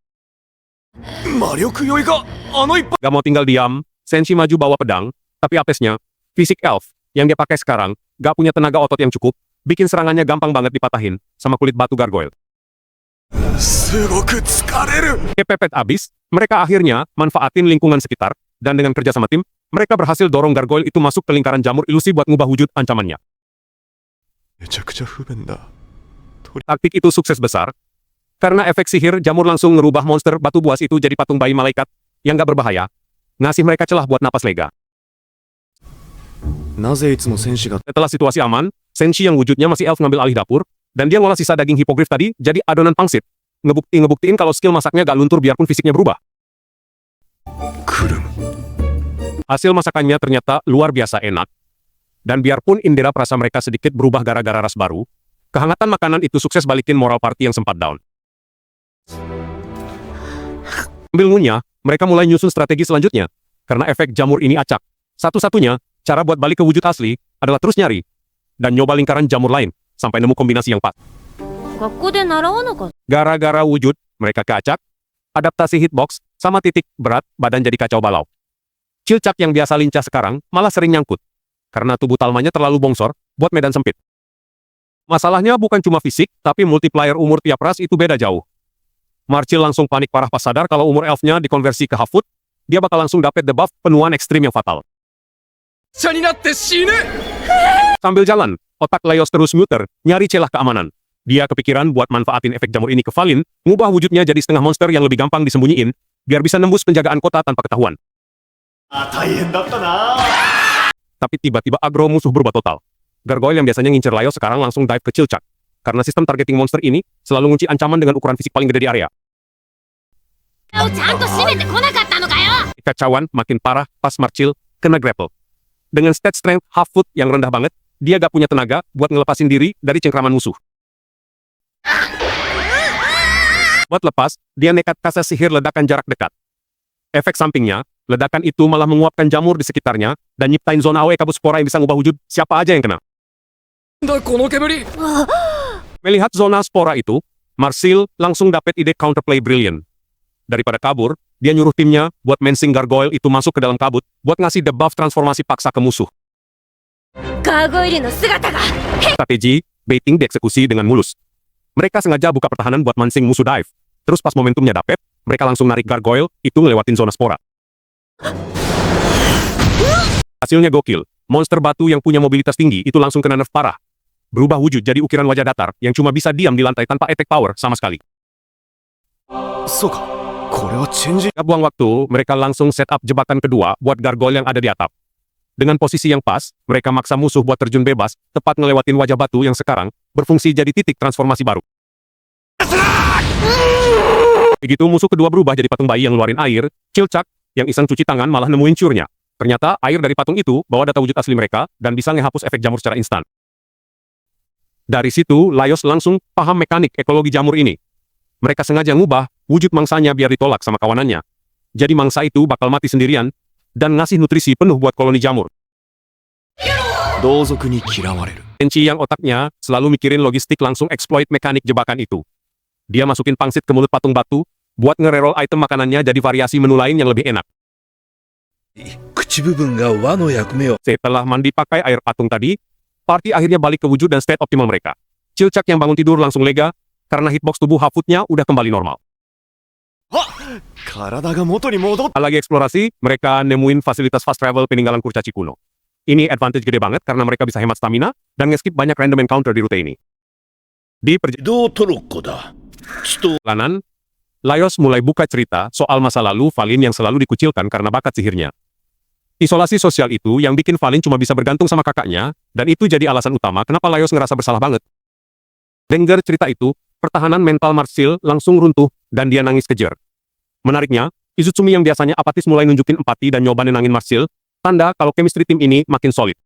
魔力酔いがあの一発 Gak mau tinggal diam, Senshi maju bawa pedang, tapi apesnya, fisik elf, yang dia pakai sekarang, gak punya tenaga otot yang cukup, bikin serangannya gampang banget dipatahin, sama kulit batu gargoyle. すごく疲れる Kepepet abis, mereka akhirnya manfaatin lingkungan sekitar, dan dengan kerja sama tim, mereka berhasil dorong gargoyle itu masuk ke lingkaran jamur ilusi buat ngubah wujud ancamannya. めちゃくちゃ不便だ Taktik itu sukses besar, karena efek sihir jamur langsung ngerubah monster batu buas itu jadi patung bayi malaikat, yang gak berbahaya, ngasih mereka celah buat napas lega. なぜいつも戦士が Setelah situasi aman, Senshi yang wujudnya masih elf ngambil alih dapur, dan dia ngolah sisa daging hipogrif tadi jadi adonan pangsit. Ngebuktiin kalau skill masaknya gak luntur biarpun fisiknya berubah. くるむ Hasil masakannya ternyata luar biasa enak. Dan biarpun indera perasa mereka sedikit berubah gara-gara ras baru, kehangatan makanan itu sukses balikin moral party yang sempat down. Sambil ngunyah, mereka mulai nyusun strategi selanjutnya, karena efek jamur ini acak. Satu-satunya, cara buat balik ke wujud asli, adalah terus nyari, dan nyoba lingkaran jamur lain, sampai nemu kombinasi yang pas. 学校で習わなかった Gara-gara wujud, mereka keacak, adaptasi hitbox, sama titik berat, badan jadi kacau balau. Chilchak yang biasa lincah sekarang, malah sering nyangkut. Karena tubuh Talmannya terlalu bongsor, buat medan sempit. Masalahnya bukan cuma fisik, tapi multiplier umur tiap ras itu beda jauh. Marcil langsung panik parah pas sadar kalau umur elfnya dikonversi ke half-foot, dia bakal langsung dapet debuff penuaan ekstrim yang fatal. 茶になって死ぬ。 Sambil jalan, otak Laios terus muter, nyari celah keamanan. Dia kepikiran buat manfaatin efek jamur ini ke Valin, ngubah wujudnya jadi setengah monster yang lebih gampang disembunyiin, biar bisa nembus penjagaan kota tanpa ketahuan. 大変だったな Tapi tiba-tiba aggro musuh berubah total. Gargoyle yang biasanya ngincer Laios sekarang langsung dive ke Chilchak. Karena sistem targeting monster ini selalu ngunci ancaman dengan ukuran fisik paling gede di area. ちゃんと閉めてこなかったのかよ Kekacauan makin parah pas Marcil kena grapple. Dengan stat strength half-foot yang rendah banget, dia gak punya tenaga buat ngelepasin diri dari cengkraman musuh. Buat lepas, dia nekat kasih sihir ledakan jarak dekat. Efek sampingnya, ledakan itu malah menguapkan jamur di sekitarnya, dan nyiptain zona AOE kabut spora yang bisa ngubah wujud siapa aja yang kena. だこの煙。 Melihat zona spora itu, Marcil langsung dapet ide counterplay brilliant. Daripada kabur, dia nyuruh timnya buat mensing gargoyle itu masuk ke dalam kabut, buat ngasih debuff transformasi paksa ke musuh. ガーゴイルの姿が Strategi, baiting dieksekusi dengan mulus. Mereka sengaja buka pertahanan buat mancing musuh dive. Terus pas momentumnya dapet, mereka langsung narik gargoyle itu ngelewatin zona spora. Hasilnya gokil. Monster batu yang punya mobilitas tinggi itu langsung kena nerf parah. Berubah wujud jadi ukiran wajah datar yang cuma bisa diam di lantai tanpa attack power sama sekali. そうかこれはチェンジ Gak buang waktu, mereka langsung set up jebakan kedua buat gargoyle yang ada di atap. Dengan posisi yang pas, mereka maksa musuh buat terjun bebas, tepat ngelewatin wajah batu yang sekarang berfungsi jadi titik transformasi baru. Begitu musuh kedua berubah jadi patung bayi yang ngeluarin air, Chilchak, yang iseng cuci tangan malah nemuin curnya. Ternyata air dari patung itu bawa data wujud asli mereka dan bisa ngehapus efek jamur secara instan. Dari situ, Laios langsung paham mekanik ekologi jamur ini. Mereka sengaja ngubah wujud mangsanya biar ditolak sama kawanannya. Jadi mangsa itu bakal mati sendirian dan ngasih nutrisi penuh buat koloni jamur. 同族に嫌われる Senshi yang otaknya selalu mikirin logistik langsung exploit mekanik jebakan itu. Dia masukin pangsit ke mulut patung batu, buat nge-reroll item makanannya jadi variasi menu lain yang lebih enak. 口部分が和の役目を Setelah mandi pakai air patung tadi, party akhirnya balik ke wujud dan state optimal mereka. Chilchak yang bangun tidur langsung lega, karena hitbox tubuh Hafutnya udah kembali normal. 体が元に戻っ Lagi eksplorasi, mereka nemuin fasilitas fast travel peninggalan kurcaci kuno. Ini advantage gede banget karena mereka bisa hemat stamina dan nge-skip banyak random encounter di rute ini. Di 移動トロッコだ。人 perjalanan, Laios mulai buka cerita soal masa lalu Valin yang selalu dikucilkan karena bakat sihirnya. Isolasi sosial itu yang bikin Valin cuma bisa bergantung sama kakaknya, dan itu jadi alasan utama kenapa Laios ngerasa bersalah banget. Dengar cerita itu, pertahanan mental Marsil langsung runtuh, dan dia nangis kejer. Menariknya, Izutsumi yang biasanya apatis mulai nunjukin empati dan nyoba nenangin Marsil, tanda kalau chemistry tim ini makin solid.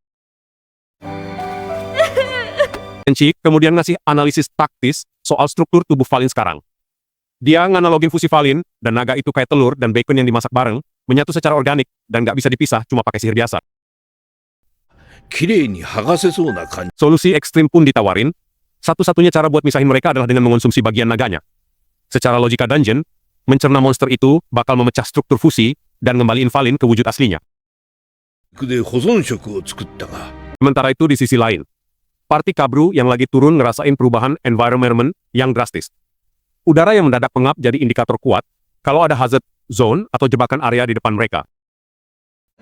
Tenchi kemudian ngasih analisis taktis soal struktur tubuh Valin sekarang. Dia nganalogin fusi Valin, dan naga itu kayak telur dan bacon yang dimasak bareng, menyatu secara organik, dan nggak bisa dipisah cuma pakai sihir biasa. きれいに剥がせそうな感じ。 Solusi ekstrim pun ditawarin, satu-satunya cara buat misahin mereka adalah dengan mengonsumsi bagian naganya. Secara logika dungeon, mencerna monster itu bakal memecah struktur fusi dan ngembaliin Valin ke wujud aslinya. で保存食を作ったが、 Sementara itu di sisi lain, party Kabru yang lagi turun ngerasain perubahan environment yang drastis. Udara yang mendadak pengap jadi indikator kuat kalau ada hazard zone atau jebakan area di depan mereka.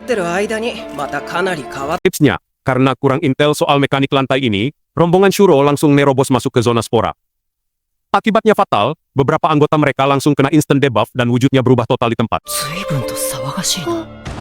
ってる間にまたかなり変わっ Tipsnya, karena kurang intel soal mekanik lantai ini, rombongan Shuro langsung nerobos masuk ke zona spora. Akibatnya fatal, beberapa anggota mereka langsung kena instant debuff dan wujudnya berubah total di tempat. 随分と騒がしいな。